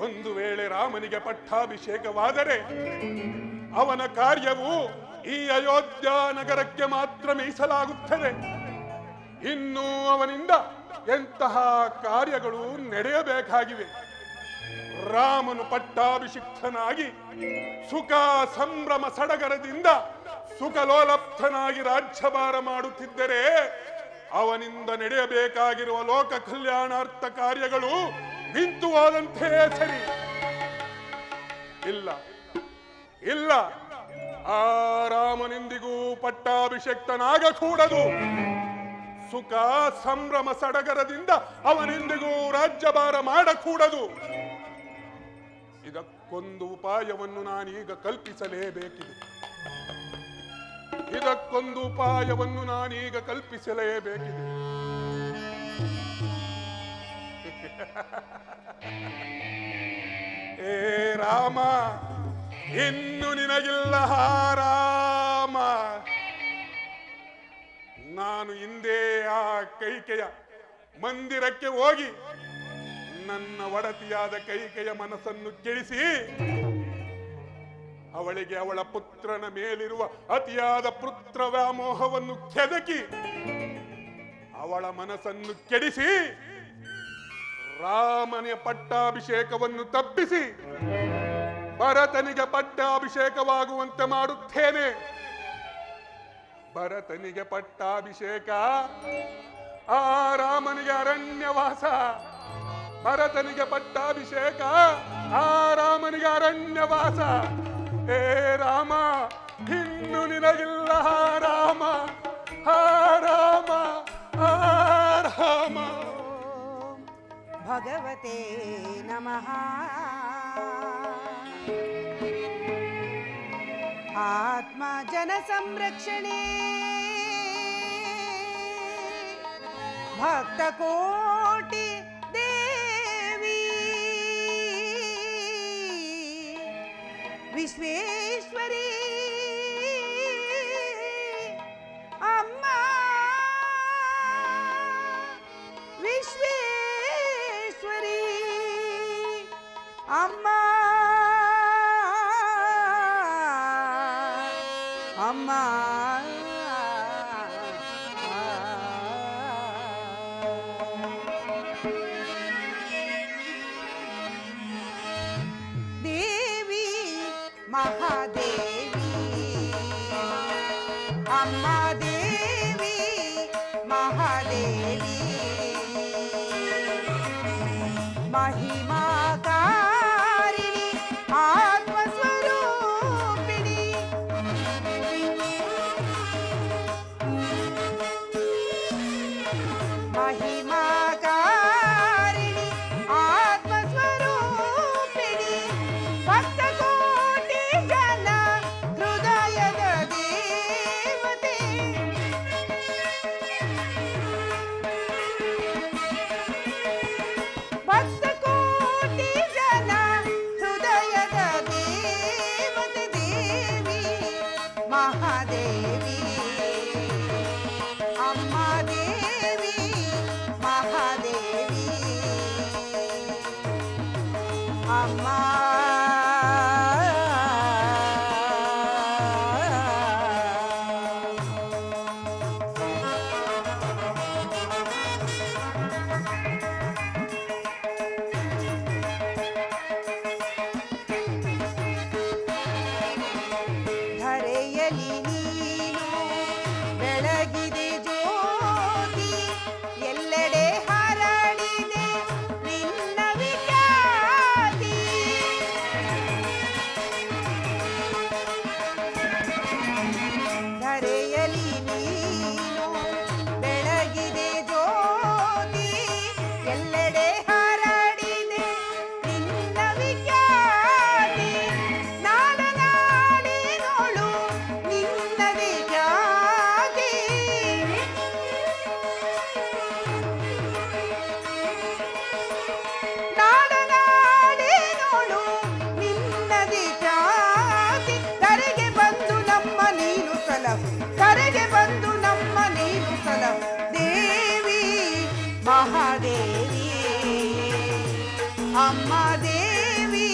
ಒಂದು ವೇಳೆ ರಾಮನಿಗೆ ಪಟ್ಟಾಭಿಷೇಕವಾದರೆ ಅವನ ಕಾರ್ಯವು ಈ ಅಯೋಧ್ಯ ನಗರಕ್ಕೆ ಮಾತ್ರ ಮೀಸಲಾಗುತ್ತದೆ. ಇನ್ನು ಅವನಿಂದ ಎಂತಹ ಕಾರ್ಯಗಳು ನಡೆಯಬೇಕಾಗಿವೆ. ರಾಮನು ಪಟ್ಟಾಭಿಷಿಕ್ತನಾಗಿ ಸುಖ ಸಂಭ್ರಮ ಸಡಗರದಿಂದ ಸುಖಲೋಲಪ್ತನಾಗಿ ರಾಜ್ಯಭಾರ ಮಾಡುತ್ತಿದ್ದರೆ ಅವನಿಂದ ನಡೆಯಬೇಕಾಗಿರುವ ಲೋಕ ಕಲ್ಯಾಣಾರ್ಥ ಕಾರ್ಯಗಳು ನಿಂತು ಹೋದಂತೆ ಸರಿ. ಇಲ್ಲ ಇಲ್ಲ, ಆ ರಾಮನೆಂದಿಗೂ ಪಟ್ಟಾಭಿಷಕ್ತನಾಗಕೂಡದು. ಸುಖ ಸಂಭ್ರಮ ಸಡಗರದಿಂದ ಅವನೆಂದಿಗೂ ರಾಜ್ಯಭಾರ ಮಾಡಕೂಡದು. ಇದಕ್ಕೊಂದು ಉಪಾಯವನ್ನು ನಾನೀಗ ಕಲ್ಪಿಸಲೇಬೇಕಿದೆ. ಇದಕ್ಕೊಂದು ಉಪಾಯವನ್ನು ನಾನೀಗ ಕಲ್ಪಿಸಲೇಬೇಕಿದೆ. ಏ ರಾಮ, ಇನ್ನು ನಿನಗಿಲ್ಲ ರಾಮ. ನಾನು ಹಿಂದೆ ಆ ಕೈಕೆಯ ಮಂದಿರಕ್ಕೆ ಹೋಗಿ ನನ್ನ ಒಡತಿಯಾದ ಕೈಕೆಯ ಮನಸ್ಸನ್ನು ಕೆಡಿಸಿ ಅವಳಿಗೆ ಅವಳ ಪುತ್ರನ ಮೇಲಿರುವ ಅತಿಯಾದ ಪುತ್ರ ವ್ಯಾಮೋಹವನ್ನು ಕೆದಕಿ ಅವಳ ಮನಸ್ಸನ್ನು ಕೆಡಿಸಿ ರಾಮನ ಪಟ್ಟಾಭಿಷೇಕವನ್ನು ತಪ್ಪಿಸಿ ಭರತನಿಗೆ ಪಟ್ಟಾಭಿಷೇಕವಾಗುವಂತೆ ಮಾಡುತ್ತೇನೆ. ಭರತನಿಗೆ ಪಟ್ಟಾಭಿಷೇಕ, ಆ ರಾಮನಿಗೆ ಅರಣ್ಯವಾಸ. ಭರತನಿಗೆ ಪಟ್ಟಾಭಿಷೇಕ, ಆ ರಾಮನಿಗೆ ಅರಣ್ಯವಾಸ. ಏ ರಾಮ, ಇನ್ನು ನಿನಗಿಲ್ಲ ರಾಮ, ಹಾ ರಾಮ, ಹಾ ರಾಮ. ಭಗವತೆ ನಮಃ. ಆತ್ಮ ಜನ ಸಂರಕ್ಷಣೆ ಭಕ್ತ ಕೋಟಿ ದೇವಿ ವಿಶ್ವೇಶ್ವರಿ ಅಮ್ಮ ವಿಶ್ವೇಶ್ವರಿ ಅಮ್ಮ ಅಮ್ಮ ದೇವಿ ಮಹಾದೇವಿ ಅಮ್ಮ ದೇವಿ ಮಹಾದೇವಿ ಮಹಿಮಾಕಾರಿಣಿ ಆತ್ಮಸ್ವರೂಪಿಣಿ ಮಹಿಮಾಕಾರಿಣಿ ಆತ್ಮಸ್ವರೂಪಿಣಿ ಭಕ್ತ ಕೋಟಿ ಜನ ಹೃದಯದ ದೇವತೆ ಭಕ್ತ ಕೋಟಿ ಜನ ಹೃದಯದ ದೇವತೆ ದೇವಿ ಮಹಾದೇವಿ ಅಮ್ಮ ದೇವಿ ಮಹಾದೇವಿ ಅಮ್ಮ ಧರೆಯಲಿ ನೀನು ಬೆಳಗಿದೆ ಜ್ಯೋತಿ ಎಲ್ಲೆಡೆ ಹರಡಿದೆ ನಿನ್ನ ವಿಖ್ಯಾತಿ ಧರೆಯಲಿ ನೀನು ಬೆಳಗಿದೆ ಜ್ಯೋತಿ ಎಲ್ಲೆಡೆ ಹರಡಿದೆ ನಿನ್ನ ವಿಖ್ಯಾತಿ ನಾಡ ನಾಡಿನೋಳು ನಿನ್ನದೇ ಖ್ಯಾತಿ ನಾಡ ನಾಡಿನೋಳು ನಿನ್ನದೇ ಖ್ಯಾತಿ ಕರೆಗೆ ಬಂದು ನಮ್ಮ ನೀನು ಸಲಹು ಕರೆಗೆ ಬಂದು ನಮ್ಮ ನೀನು ಸಲಹು ದೇವಿ ಮಹಾದೇವಿ ಅಮ್ಮ ದೇವಿ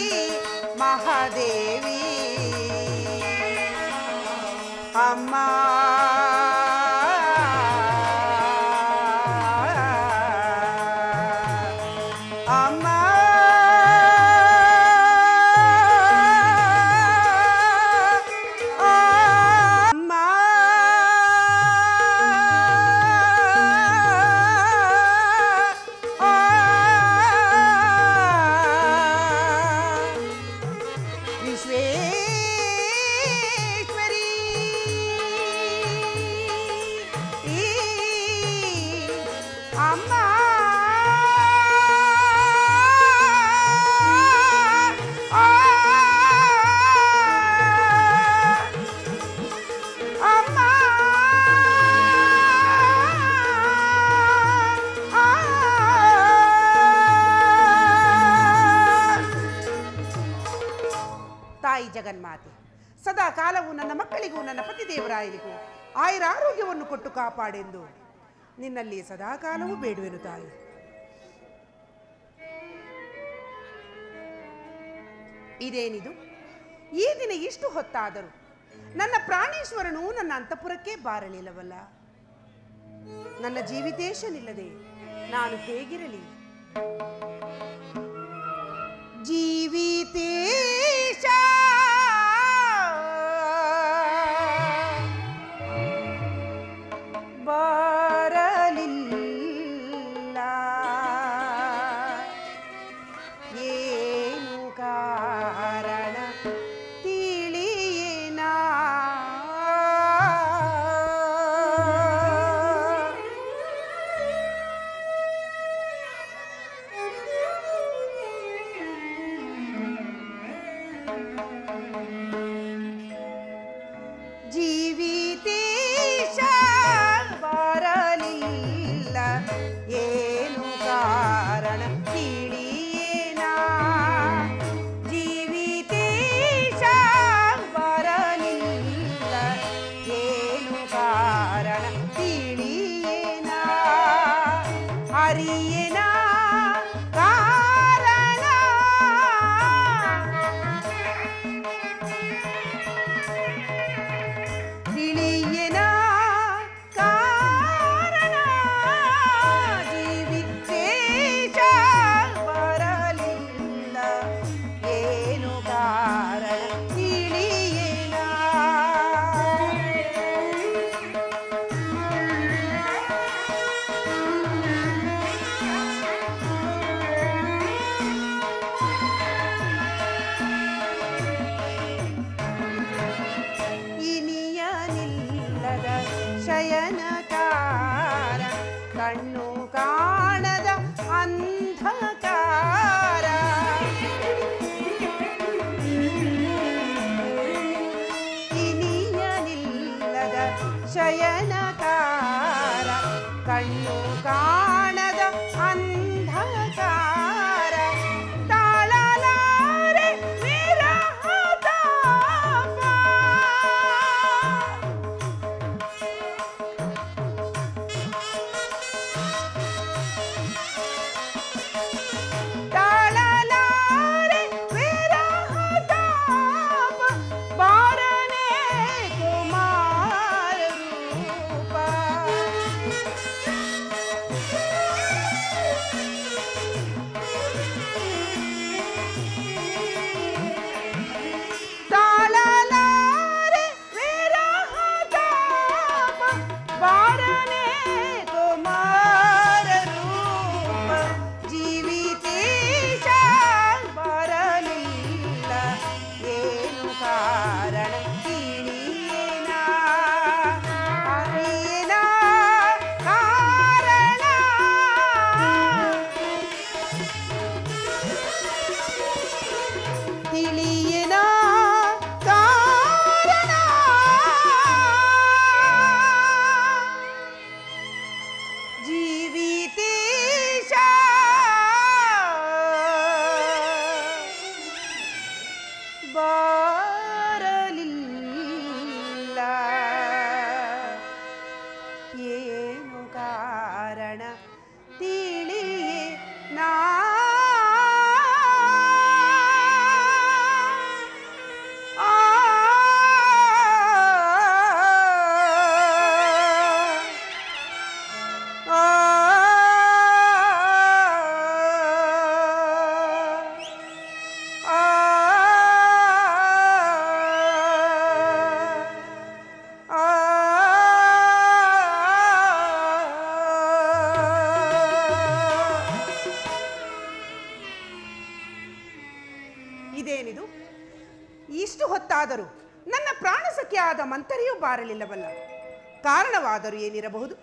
ಮಹಾದೇವಿ ಅಮ್ಮ ಅಮ್ಮ ಅಮ್ಮ ವಿಶ್ವೇಶ್ವರಿ ಅಮ್ಮ ಅಮ್ಮ ತಾಯಿ ಜಗನ್ಮಾತೆ ಸದಾ ಕಾಲವು ನನ್ನ ಮಕ್ಕಳಿಗೂ ನನ್ನ ಪತಿದೇವರಾಯರಿಗೂ ಆಯುರಾರೋಗ್ಯವನ್ನು ಕೊಟ್ಟು ಕಾಪಾಡೆಂದು ನಿನ್ನಲ್ಲಿ ಸದಾ ಕಾಲವೂ ಬೇಡುವೆನು ತಾಯಿ. ಇದೇನಿದು ಈ ದಿನ ಇಷ್ಟು ಹೊತ್ತಾದರೂ ನನ್ನ ಪ್ರಾಣೇಶ್ವರನು ನನ್ನ ಅಂತಃಪುರಕ್ಕೆ ಬಾರಲಿಲ್ಲವಲ್ಲ. ನನ್ನ ಜೀವಿತೇಶನಿಲ್ಲದೆ ನಾನು ಹೇಗಿರಲಿ? ಜೀವಿತೇಶ ಬಾರಲಿಲ್ಲ ಏನು ಕಾರಣ ತಿಳಿಯೇನಾ? ಜೀವಿತೇಶ ಬಾರಲಿಲ್ಲ ಇದೇನಿದು? ಇಷ್ಟು ಹೊತ್ತಾದರೂ ನನ್ನ ಪ್ರಾಣ ಸಖಿಯಾದ ಮಂಥರೆಯೂ ಬಾರಲಿಲ್ಲವಲ್ಲ. ಕಾರಣವಾದರೂ ಏನಿರಬಹುದು?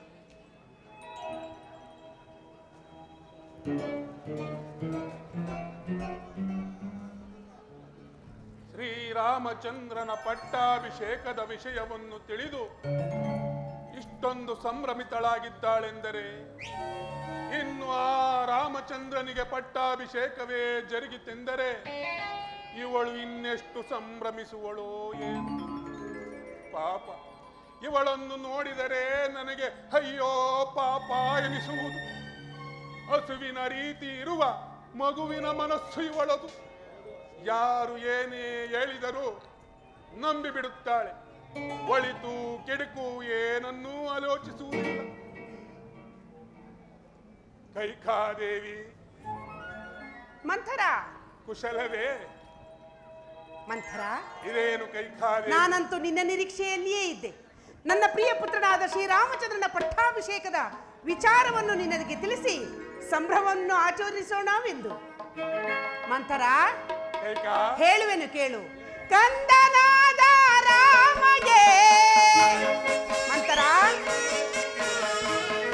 ಶ್ರೀರಾಮಚಂದ್ರನ ಪಟ್ಟಾಭಿಷೇಕದ ವಿಷಯವನ್ನು ತಿಳಿದು ಇಷ್ಟೊಂದು ಸಂಭ್ರಮಿತಳಾಗಿದ್ದಾಳೆಂದರೆ ಇನ್ನು ಆ ರಾಮಚಂದ್ರನಿಗೆ ಪಟ್ಟಾಭಿಷೇಕವೇ ಜರುಗಿತೆಂದರೆ ಇವಳು ಇನ್ನೆಷ್ಟು ಸಂಭ್ರಮಿಸುವಳೋ ಏನು. ಪಾಪ, ಇವಳನ್ನು ನೋಡಿದರೆ ನನಗೆ ಅಯ್ಯೋ ಪಾಪ ಎನಿಸುವುದು. ಹಸುವಿನ ರೀತಿ ಇರುವ ಮಗುವಿನ ಮನಸ್ಸು ಇವಳದು. ಯಾರು ಏನೇ ಹೇಳಿದರೂ ನಂಬಿಬಿಡುತ್ತಾಳೆ. ಒಳಿತು ಕೆಡುಕು ಏನನ್ನೂ ಆಲೋಚಿಸುವುದಿಲ್ಲ. ಕೈಕಾದೇವಿ, ಮಂಥರ, ಕುಶಲವೇ? ಮಂಥರ, ಇದೇನು ಕೈಕಾದೇವಿ? ನಾನಂತೂ ನಿನ್ನ ನಿರೀಕ್ಷೆಯಲ್ಲಿಯೇ ಇದ್ದೆ. ನನ್ನ ಪ್ರಿಯ ಪುತ್ರನಾದ ಶ್ರೀರಾಮಚಂದ್ರನ ಪಟ್ಟಾಭಿಷೇಕದ ವಿಚಾರವನ್ನು ನಿನಗೆ ತಿಳಿಸಿ ಸಂಭ್ರಮವನ್ನು ಆಚರಿಸೋಣವೆಂದು. ಮಂಥರ, ಹೇಳುವೆನು ಕೇಳು. ಕಂದನಾದ ರಾಮಗೆ ಮಂಥರ,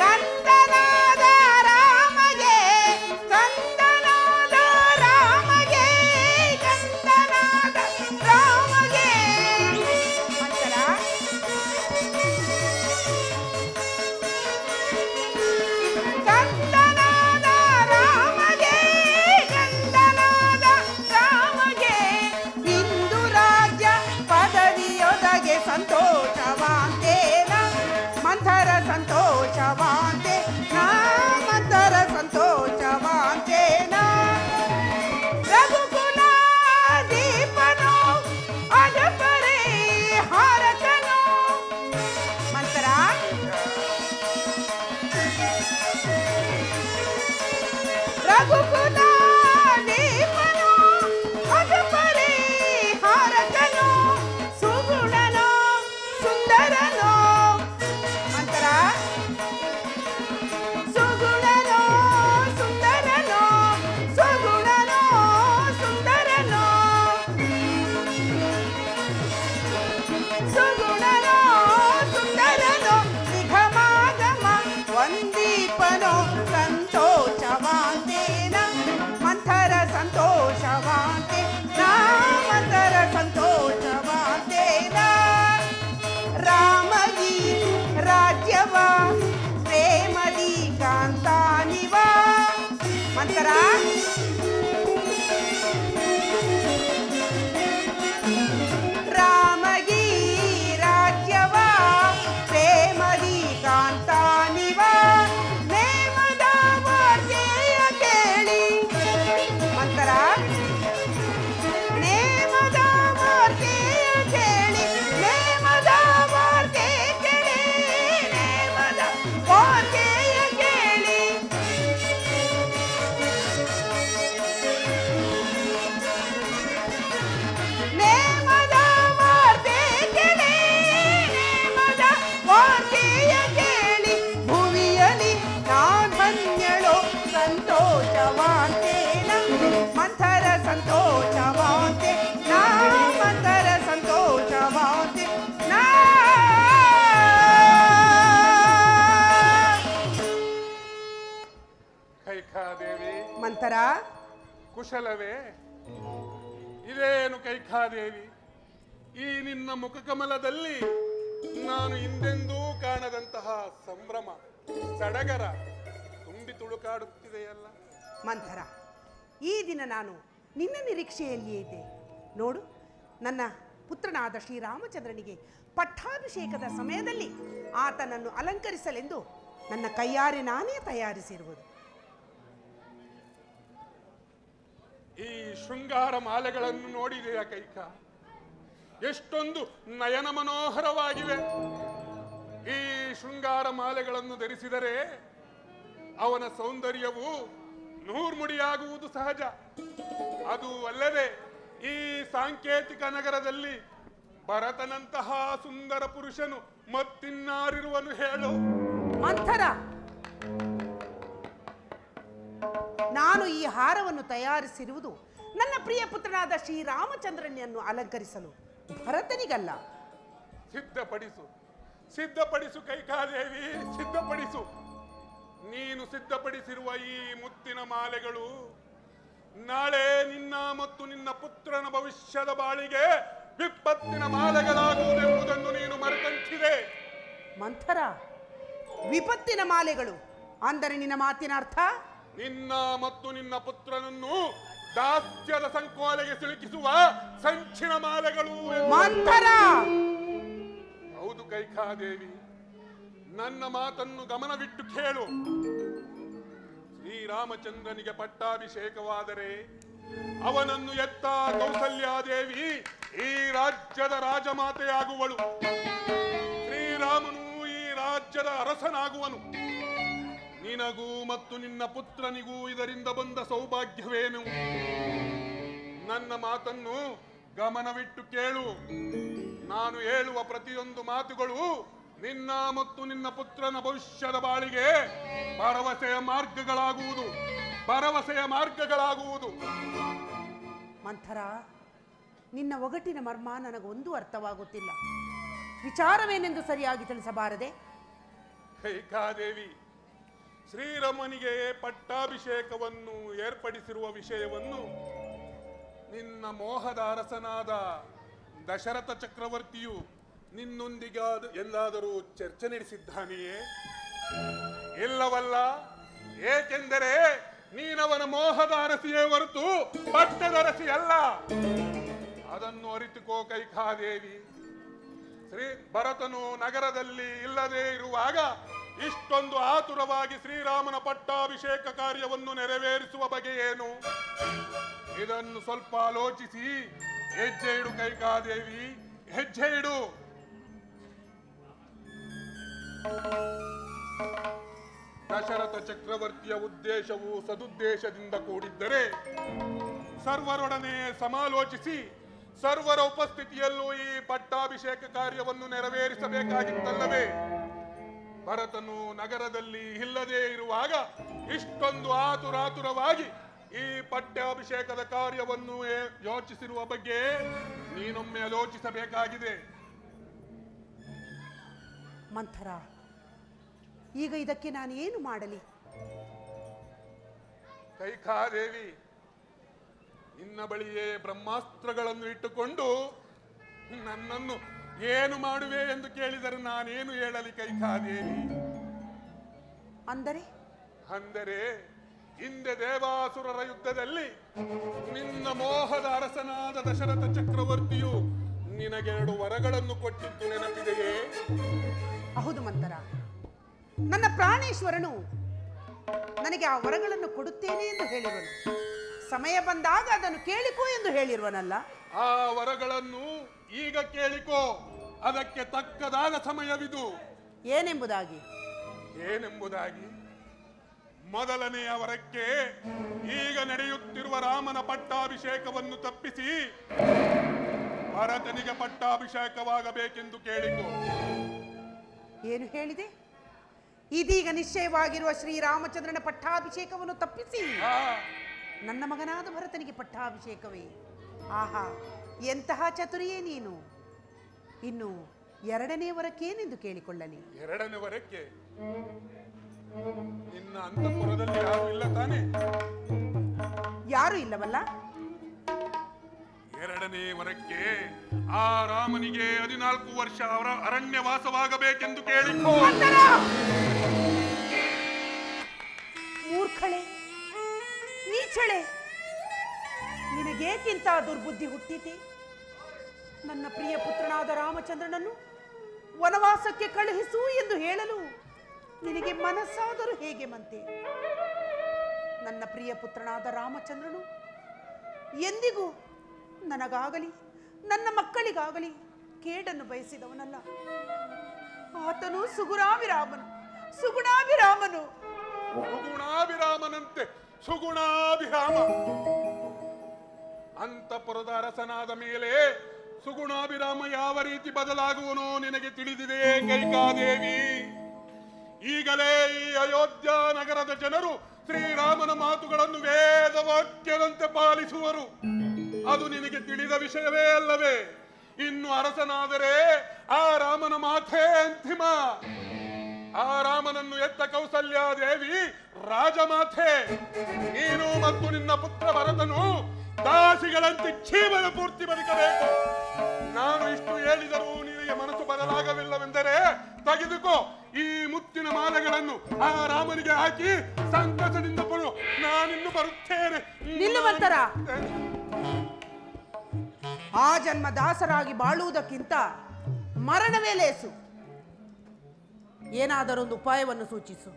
ಕಂದನಾದ ರಾಮಗೆ, ಕಂದನಾದ ರಾಮಗೆ, ಕಂದನಾದ ರಾಮಗೆ. ಮಂಥರ, ಕಂದನಾದ ರಾಮಗೆ, ಕಂದನಾದ ರಾಮಗೆ, ಇಂದು ರಾಜ್ಯ ಪದವಿಯೊದಗೆ ಸಂತೋಷವಾಂತೇನ ಮಂಥರ, ಸಂತೋಷವಾಂತೆ ನಾ ಮಂಥರ, ಸಂತೋಷವಾಂತೇನ. ರಘುಕುಲ ದೀಪನೋ ಅಜಪರೇ ಹಾರಕನೋ. ಮಂಥರ, ರಘುಕುಲ ದೀಪನೋ ಅಜಪರೇ ಹಾರಕನೋ, ಸುಗುಣನೋ ಸುಂದರನೋ. ಮಂಥರ, ಸುಗುಣನೋ ಸುಂದರನೋ, ಸುಗುಣನೋ ಸುಂದರನೋ, ಸುಗುಣನೋ ಸುಂದರನೋ, ನಿಗಮಾಗಮ ವಂದೀಪನೋ ಸಂತೋಷವಾಂತೇನ ಮಂಥರ, ಸಂತೋಷವಾಂತೆ ನಾ ಮಂಥರ, ಸಂತೋಷವಾಂತೇನ. ರಾಮಗಿ ರಾಜ್ಯವ ಪ್ರೇಮದಿ ಕಾಂತಾನಿವ. ಮಂಥರ, ರಾಮಗಿ ರಾಜ್ಯವ ಪ್ರೇಮದಿ ಕಾಂತಾನಿವ. ನೇಮದ ವಾರ್ತೆಯ ಕೇಳಿ. ಮಂಥರ, ನೇಮದ ವಾರ್ತೆಯ ಕೇಳಿ, ನೇಮದ ವಾರ್ತೆ ಕೇಳಿ, ನೇಮದ ವಾರ್ತೆಯ ಕೇಳಿ. ನೇಮದ ವಾರ್ತೆ ಕೇಳಿ, ನೇಮದ ವಾರ್ತೆಯ ಕೇಳಿ. ಭುವಿಯಲಿ ನಾಧನ್ಯಳೋ ಸಂತೋಷವಾಂತೇನ ಮಂಥರ, ಸಂತೋಷವಾಂತೆ ನಾ ಮಂಥರ, ಸಂತೋಷವಾಂತೆ ನಾ. ಕೈಕಾದೇವಿ, ಮಂಥರ, ಕುಶಲವೇ? ಇದೇನು ಕೈಕಾದೇವಿ? ಈ ನಿನ್ನ ಮುಖಕಮಲದಲ್ಲಿ ನಾನು ಹಿಂದೆಂದೂ ಕಾಣದಂತಹ ಸಂಭ್ರಮ, ಸಡಗರ ತುಂಬಿ ತುಳುಕಾಡುತ್ತಿದೆಯಲ್ಲ. ಮಂಥರ, ಈ ದಿನ ನಾನು ನಿನ್ನ ನಿರೀಕ್ಷೆಯಲ್ಲಿಯೇ ಇದ್ದೆ. ನೋಡು, ನನ್ನ ಪುತ್ರನಾದ ಶ್ರೀರಾಮಚಂದ್ರನಿಗೆ ಪಟ್ಟಾಭಿಷೇಕದ ಸಮಯದಲ್ಲಿ ಆತನನ್ನು ಅಲಂಕರಿಸಲೆಂದು ನನ್ನ ಕೈಯಾರೆ ನಾನೇ ತಯಾರಿಸಿರುವುದು. ಈ ಶೃಂಗಾರ ಮಾಲೆಗಳನ್ನು ನೋಡಿದೆಯಾ ಕೈಕ? ಎಷ್ಟೊಂದು ನಯನ ಮನೋಹರವಾಗಿವೆ. ಈ ಶೃಂಗಾರ ಮಾಲೆಗಳನ್ನು ಧರಿಸಿದರೆ ಅವನ ಸೌಂದರ್ಯವು ನೂರ್ಮುಡಿಯಾಗುವುದು ಸಹಜ. ಅದು ಅಲ್ಲದೆ ಈ ಸಾಂಕೇತಿಕ ನಗರದಲ್ಲಿ ಭರತನಂತಹ ಸುಂದರ ಪುರುಷನು ಮತ್ತಿನ್ನಾರಿರುವನು ಹೇಳು? ಮಂಥರ, ನಾನು ಈ ಹಾರವನ್ನು ತಯಾರಿಸಿರುವುದು ನನ್ನ ಪ್ರಿಯ ಪುತ್ರನಾದ ಶ್ರೀರಾಮಚಂದ್ರನನ್ನು ಅಲಂಕರಿಸಲು, ಭರತನಿಗಲ್ಲ. ಸಿದ್ಧಪಡಿಸು, ಸಿದ್ಧಪಡಿಸು ಕೈಕಾದೇವಿ, ಸಿದ್ಧಪಡಿಸು. ನೀನು ಸಿದ್ಧಪಡಿಸಿರುವ ಈ ಮುತ್ತಿನ ಮಾಲೆಗಳು ನಾಳೆ ನಿನ್ನ ಮತ್ತು ನಿನ್ನ ಪುತ್ರನ ಭವಿಷ್ಯದ ಬಾಳಿಗೆ ವಿಪತ್ತಿನ ಮಾಲೆಗಳಾಗುವುದೆಂಬುದನ್ನು ನೀನು ಮರೆತಂತಿದೆ. ಮಂಥರ, ವಿಪತ್ತಿನ ಮಾಲೆಗಳು ಅಂದರೆ ನಿನ್ನ ಮಾತಿನ ಅರ್ಥ? ನಿನ್ನ ಮತ್ತು ನಿನ್ನ ಪುತ್ರನನ್ನು ದಾಸ್ಯದ ಸಂಕೋಲೆಗೆ ಸಿಲುಕಿಸುವ ಸಂಚಿನ ಮಾಲೆಗಳು. ಮಂಥರ! ಹೌದು ಕೈಕಾದೇವಿ, ನನ್ನ ಮಾತನ್ನು ಗಮನವಿಟ್ಟು ಕೇಳು. ಶ್ರೀರಾಮಚಂದ್ರನಿಗೆ ಪಟ್ಟಾಭಿಷೇಕವಾದರೆ ಅವನನ್ನು ಎತ್ತ ಕೌಸಲ್ಯಾದೇವಿ ಈ ರಾಜ್ಯದ ರಾಜಮಾತೆಯಾಗುವಳು. ಶ್ರೀರಾಮನು ಈ ರಾಜ್ಯದ ಅರಸನಾಗುವನು. ನಿನಗೂ ಮತ್ತು ನಿನ್ನ ಪುತ್ರನಿಗೂ ಇದರಿಂದ ಬಂದ ಸೌಭಾಗ್ಯವೇನು? ನನ್ನ ಮಾತನ್ನು ಗಮನವಿಟ್ಟು ಕೇಳು. ನಾನು ಹೇಳುವ ಪ್ರತಿಯೊಂದು ಮಾತುಗಳು ನಿನ್ನ ಮತ್ತು ನಿನ್ನ ಪುತ್ರನ ಭವಿಷ್ಯದ ಬಾಳಿಗೆ ಭರವಸೆಯ ಮಾರ್ಗಗಳಾಗುವುದು, ಭರವಸೆಯ ಮಾರ್ಗಗಳಾಗುವುದು. ಮಂಥರ, ನಿನ್ನ ಒಗಟಿನ ಮರ್ಮ ನನಗೊಂದು ಅರ್ಥವಾಗುತ್ತಿಲ್ಲ. ವಿಚಾರವೇನೆಂದು ಸರಿಯಾಗಿ ತಿಳಿಸಬಾರದೆ? ಕೈಕಾದೇವಿ, ಶ್ರೀರಾಮನಿಗೆ ಪಟ್ಟಾಭಿಷೇಕವನ್ನು ಏರ್ಪಡಿಸಿರುವ ವಿಷಯವನ್ನು ನಿನ್ನ ಮೋಹದ ಅರಸನಾದ ದಶರಥ ಚಕ್ರವರ್ತಿಯು ನಿನ್ನೊಂದಿಗೆ ಎಲ್ಲಾದರೂ ಚರ್ಚೆ ನಡೆಸಿದ್ದಾನೆಯೇ? ಇಲ್ಲವಲ್ಲ. ಏಕೆಂದರೆ ನೀನವನ ಮೋಹದ ಅರಸಿಯೇ ಹೊರತು ಪಟ್ಟದ ಅರಸಿ ಅಲ್ಲ. ಅದನ್ನು ಅರಿತುಕೋ ಕೈಕಾದೇವಿ. ಭರತನು ನಗರದಲ್ಲಿ ಇಲ್ಲದೆ ಇರುವಾಗ ಇಷ್ಟೊಂದು ಆತುರವಾಗಿ ಶ್ರೀರಾಮನ ಪಟ್ಟಾಭಿಷೇಕ ಕಾರ್ಯವನ್ನು ನೆರವೇರಿಸುವ ಬಗೆ ಏನು? ಇದನ್ನು ಸ್ವಲ್ಪ ಆಲೋಚಿಸಿ ಹೆಜ್ಜೆ ಇಡು ಕೈಕಾದೇವಿ, ಹೆಜ್ಜೆ ಇಡು. ದಶರಥ ಚಕ್ರವರ್ತಿಯ ಉದ್ದೇಶವು ಸದುದ್ದೇಶದಿಂದ ಕೂಡಿದ್ದರೆ ಸರ್ವರೊಡನೆ ಸಮಾಲೋಚಿಸಿ ಸರ್ವರ ಉಪಸ್ಥಿತಿಯಲ್ಲೂ ಈ ಪಟ್ಟಾಭಿಷೇಕ ಕಾರ್ಯವನ್ನು ನೆರವೇರಿಸಬೇಕಾಗಿತ್ತಲ್ಲವೇ? ಭರತನು ನಗರದಲ್ಲಿ ಇಲ್ಲದೆ ಇರುವಾಗ ಇಷ್ಟೊಂದು ಆತುರಾತುರವಾಗಿ ಈ ಪಟ್ಟಾಭಿಷೇಕದ ಕಾರ್ಯವನ್ನು ಯೋಚಿಸಿರುವ ಬಗ್ಗೆ ನೀನೊಮ್ಮೆ ಆಲೋಚಿಸಬೇಕಾಗಿದೆ. ಮಂಥರ, ಈಗ ಇದಕ್ಕೆ ನಾನು ಏನು ಮಾಡಲಿ? ಕೈಕಾದೇವಿ, ನಿನ್ನ ಬಳಿಯೇ ಬ್ರಹ್ಮಾಸ್ತ್ರಗಳನ್ನು ಇಟ್ಟುಕೊಂಡು ನನ್ನನ್ನು ಏನು ಮಾಡುವೆ ಎಂದು ಕೇಳಿದರೆ ನಾನೇನು ಹೇಳಲಿ ಕೈಕಾದೇವಿ? ಅಂದರೆ ಹಿಂದೆ ದೇವಾಸುರರ ಯುದ್ಧದಲ್ಲಿ ನಿನ್ನ ಮೋಹದ ಅರಸನಾದ ದಶರಥ ಚಕ್ರವರ್ತಿಯು ನಿನಗೆರಡು ವರಗಳನ್ನು ಕೊಟ್ಟಿದ್ದು ನೆನಪಿದೆಯೇ? ಹೌದು ಮಂಥರ, ನನ್ನ ಪ್ರಾಣೇಶ್ವರನು ನನಗೆ ಆ ವರಗಳನ್ನು ಕೊಡುತ್ತೇನೆ ಎಂದು ಹೇಳಿರುವನು. ಸಮಯ ಬಂದಾಗ ಅದನ್ನು ಕೇಳಿಕೋ ಎಂದು ಹೇಳಿರುವನಲ್ಲ? ಆ ವರಗಳನ್ನು ಈಗ ಕೇಳಿಕೋ. ಅದಕ್ಕೆ ತಕ್ಕದಾದ ಸಮಯವಿದು. ಏನೆಂಬುದಾಗಿ? ಮೊದಲನೆಯ ವರಕ್ಕೆ ಈಗ ನಡೆಯುತ್ತಿರುವ ರಾಮನ ಪಟ್ಟಾಭಿಷೇಕವನ್ನು ತಪ್ಪಿಸಿ ಭರತನಿಗೆ ಪಟ್ಟಾಭಿಷೇಕವಾಗಬೇಕೆಂದು ಕೇಳಿಕೋ. ಏನು ಹೇಳಿದೆ? ಇದೀಗ ನಿಶ್ಚಯವಾಗಿರುವ ಶ್ರೀರಾಮಚಂದ್ರನ ಪಟ್ಟಾಭಿಷೇಕವನ್ನು ತಪ್ಪಿಸಿ ನನ್ನ ಮಗನಾದ ಭರತನಿಗೆ ಪಟ್ಟಾಭಿಷೇಕವೇ? ಆಹಾ, ಎಂತಹ ಚತುರಿಯೇ ನೀನು! ಇನ್ನು ಎರಡನೇ ವರಕ್ಕೇನೆಂದು ಕೇಳಿಕೊಳ್ಳಲಿ? ಎರಡನೇ ವರಕ್ಕೆ ನಿನ್ನ ಅಂತಃಪುರದಲ್ಲಿ ಯಾರು ಇಲ್ಲ ತಾನೆ? ಯಾರು ಇಲ್ಲವಲ್ಲ? ಎರಡನೇ ವರಕ್ಕೆ ಆ ರಾಮನಿಗೆ 14 ವರ್ಷ ಅರಣ್ಯವಾಸವಾಗಬೇಕೆಂದು ಕೇಳಿಕೋ. ಮೂರ್ಖಳೆ, ನೀಚಳೆ, ನಿನಗೇಕಿಂತ ದುರ್ಬುದ್ಧಿ ಹುಟ್ಟಿತೆ? ನನ್ನ ಪ್ರಿಯ ಪುತ್ರನಾದ ರಾಮಚಂದ್ರನನ್ನು ವನವಾಸಕ್ಕೆ ಕಳುಹಿಸು ಎಂದು ಹೇಳಲು ನಿನಗೆ ಮನಸ್ಸಾದರೂ ಹೇಗೆ ಮಂತೆ? ನನ್ನ ಪ್ರಿಯ ಪುತ್ರನಾದ ರಾಮಚಂದ್ರನು ಎಂದಿಗೂ ನನಗಾಗಲಿ ನನ್ನ ಮಕ್ಕಳಿಗಾಗಲಿ ಕೇಡನ್ನು ಬಯಸಿದವನಲ್ಲ. ಆತನು ಸುಗುಣಾಭಿರಾಮನು. ಸುಗುಣಾಭಿರಾಮನಂತೆ ಸುಗುಣಾಭಿರಾಮ. ಅಂತಃಪುರದ ಅರಸನಾದ ಮೇಲೆ ಸುಗುಣಾಭಿರಾಮ ಯಾವ ರೀತಿ ಬದಲಾಗುವನೋ ನಿನಗೆ ತಿಳಿದಿದೆಯೇ ಕೈಕಾದೇವಿ? ಈಗಲೇ ಈ ಅಯೋಧ್ಯ ನಗರದ ಜನರು ಶ್ರೀರಾಮನ ಮಾತುಗಳನ್ನು ವೇದವಾಕ್ಯದಂತೆ ಪಾಲಿಸುವರು. ಅದು ನಿನಗೆ ತಿಳಿದ ವಿಷಯವೇ ಅಲ್ಲವೇ? ಇನ್ನು ಅರಸನಾದರೆ ಆ ರಾಮನ ಮಾತೇ ಅಂತಿಮ. ಆ ರಾಮನನ್ನು ಎತ್ತ ಕೌಸಲ್ಯಾದೇವಿ ರಾಜಮಾತೆ. ನೀನು ಮತ್ತು ನಿನ್ನ ಪುತ್ರ ಭರತನು ದಾಸಿಗಳಂತೆ ಜೀವನ ಪೂರ್ತಿ ಬದುಕಬೇಕು. ನಾನು ಇಷ್ಟು ಹೇಳಿದರೂ ನಿನಗೆ ಮನಸ್ಸು ಬದಲಾಗವಿಲ್ಲವೆಂದರೆ ತೆಗೆದುಕೋ ಈ ಮುತ್ತಿನ ಮಾಲೆಗಳನ್ನು ಆ ರಾಮನಿಗೆ ಹಾಕಿ ಸಂತಸದಿಂದ ಕೊಡು. ನಾನಿನ್ನು ಬರುತ್ತೇನೆ. ನಿಲ್ಲುವಂತರ ಆ ಜನ್ಮ ದಾಸರಾಗಿ ಬಾಳುವುದಕ್ಕಿಂತ ಮರಣವೇ ಲೇಸು. ಏನಾದರೊಂದು ಉಪಾಯವನ್ನು ಸೂಚಿಸು.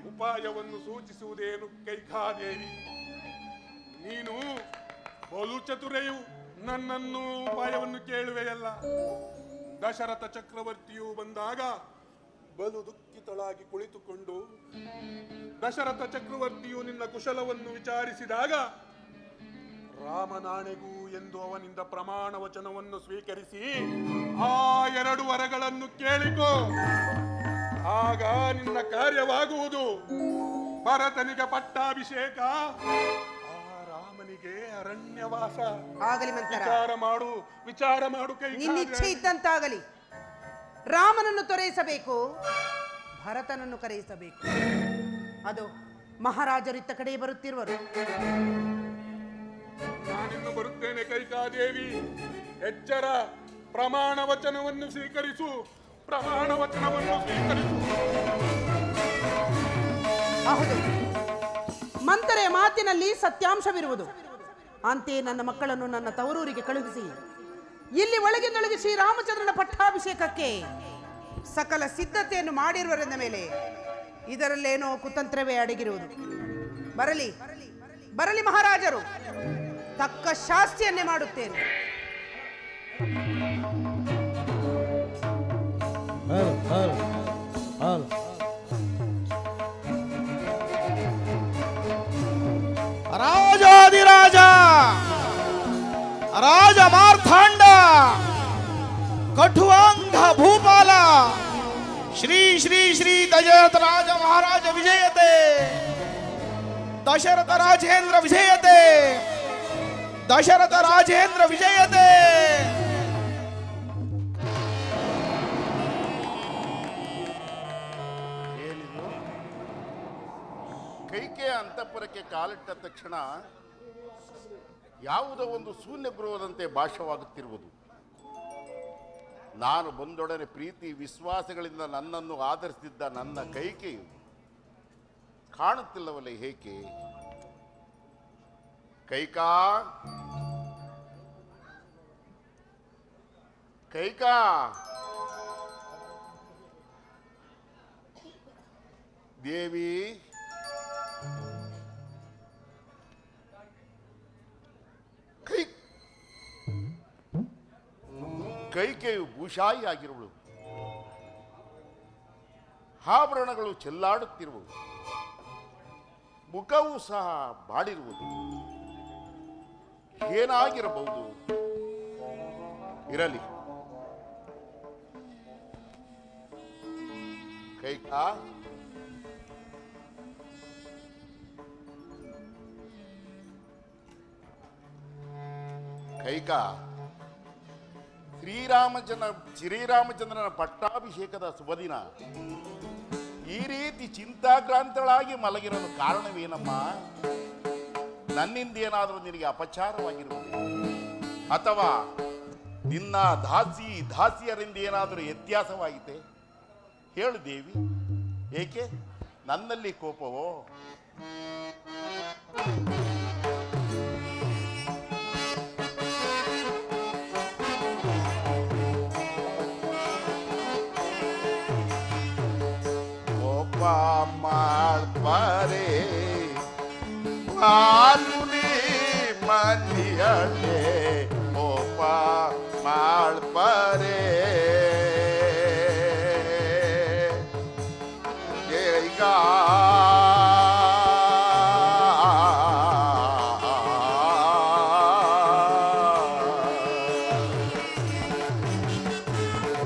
ಉಪಾಯವನ್ನು ಸೂಚಿಸುವುದೇನು ಕೈಕಾದೇವಿ? ನೀನು ಬಲು ಚತುರೆಯು. ನನ್ನನ್ನು ಉಪಾಯವನ್ನು ಕೇಳುವೆಯಲ್ಲ. ದಶರಥ ಚಕ್ರವರ್ತಿಯು ಬಂದಾಗ ಬಲು ದುಃಖಿತಳಾಗಿ ಕುಳಿತುಕೊಂಡು ದಶರಥ ಚಕ್ರವರ್ತಿಯು ನಿನ್ನ ಕುಶಲವನ್ನು ವಿಚಾರಿಸಿದಾಗ ರಾಮನಾಣೆಗೂ ಎಂದು ಅವನಿಂದ ಪ್ರಮಾಣ ವಚನವನ್ನು ಸ್ವೀಕರಿಸಿ ಆ 2 ವರಗಳನ್ನು ಕೇಳಿಕೋ. ಆಗ ನಿನ್ನ ಕಾರ್ಯವಾಗುವುದು. ಭರತನಿಗೆ ಪಟ್ಟಾಭಿಷೇಕ, ಆ ರಾಮನಿಗೆ ಅರಣ್ಯವಾಸ. ಆಗಲಿ ಮಂತರ, ವಿಚಾರ ಮಾಡು ನಿನ್ನ ಇಚ್ಛೆ ಇದ್ದಂತಾಗಲಿ. ರಾಮನನ್ನು ತೊರೆಯಿಸಬೇಕು, ಭರತನನ್ನು ಕರೆಯಿಸಬೇಕು. ಅದು ಮಹಾರಾಜರಿತ್ತ ಕಡೆ ಬರುತ್ತಿರುವರು. ನಾನಿನ್ನು ಬರುತ್ತೇನೆ ಕೈಕಾದೇವಿ. ಎಚ್ಚರ, ಪ್ರಮಾಣ ವಚನವನ್ನು ಸ್ವೀಕರಿಸು. ಪ್ರಮಾಣ ವಚನವನ್ನು ಸ್ವೀಕರಿಸು. ಹೌದು, ಮಂತರೆಯ ಮಾತಿನಲ್ಲಿ ಸತ್ಯಾಂಶವಿರುವುದು. ಅಂತೆಯೇ ನನ್ನ ಮಕ್ಕಳನ್ನು ನನ್ನ ತವರೂರಿಗೆ ಕಳುಹಿಸಿ ಇಲ್ಲಿ ಒಳಗಿನೊಳಗೆ ಶ್ರೀರಾಮಚಂದ್ರನ ಪಟ್ಟಾಭಿಷೇಕಕ್ಕೆ ಸಕಲ ಸಿದ್ಧತೆಯನ್ನು ಮಾಡಿರುವರೆಂದ ಮೇಲೆ ಇದರಲ್ಲೇನೋ ಕುತಂತ್ರವೇ ಅಡಗಿರುವುದು. ಬರಲಿ ಬರಲಿ ಮಹಾರಾಜರು, ತಕ್ಕ ಶಾಸ್ತಿಯನ್ನೇ ಮಾಡುತ್ತೇನೆ. ರಾಜಾದಿರಾಜ ರಾಜ ಮಾರ್ಥಾಂಡ ಕಠುವಾಂಗ ಭೂಪಾಲ ಶ್ರೀ ಶ್ರೀ ಶ್ರೀ ದಶರಥ ರಾಜ ಮಹಾರಾಜ ವಿಜಯತೆ. ದಶರಥ ರಾಜೇಂದ್ರ ವಿಜಯತೆ. ದಶರಥ ರಾಜೇಂದ್ರ ವಿಜಯತೆ. ಕೈಕೆಯ ಅಂತಃಪುರಕ್ಕೆ ಕಾಲಿಟ್ಟ ತಕ್ಷಣ ಯಾವುದೋ ಒಂದು ಶೂನ್ಯ ಗೃಹದಂತೆ ಭಾಷವಾಗುತ್ತಿರುವುದು. ನಾನು ಬಂದೊಡನೆ ಪ್ರೀತಿ ವಿಶ್ವಾಸಗಳಿಂದ ನನ್ನನ್ನು ಆಧರಿಸಿದ್ದ ನನ್ನ ಕೈಕೆಯು ಕಾಣುತ್ತಿಲ್ಲವಲ್ಲ ಏಕೆ? ಕೈಕಾ ಕೈಕಾ ದೇವಿ, ಕೈಕೆಯು ಭೂಷಾಯಿ ಆಗಿರುವಳು. ಆಭರಣಗಳು ಚೆಲ್ಲಾಡುತ್ತಿರುವವು. ಮುಖವೂ ಸಹ ಬಾಡಿರುವುದು. ಏನಾಗಿರಬಹುದು? ಇರಲಿ. ಕೈಕಾ, ಕೈಕಾ, ಶ್ರೀರಾಮಚಂದ್ರನ ಪಟ್ಟಾಭಿಷೇಕದ ಶುಭದಿನ ಈ ರೀತಿ ಚಿಂತಾಕ್ರಾಂತಳಾಗಿ ಮಲಗಿರಲು ಕಾರಣವೇನಮ್ಮ? ನನ್ನಿಂದ ಏನಾದರೂ ನಿನಗೆ ಅಪಚಾರವಾಗಿರುವುದು, ಅಥವಾ ನಿನ್ನ ದಾಸಿಯರಿಂದ ಏನಾದರೂ ವ್ಯತ್ಯಾಸವಾಯಿತೆ? ಹೇಳು ದೇವಿ, ಏಕೆ ನನ್ನಲ್ಲಿ ಕೋಪವೋ? ಮಾಡ್ಬಾರೆ ಪಾಲುನಿ ಮನಿಯಲೆ ಕೋಪ ಮಾಡ್ಬಾರೆ ಈಗ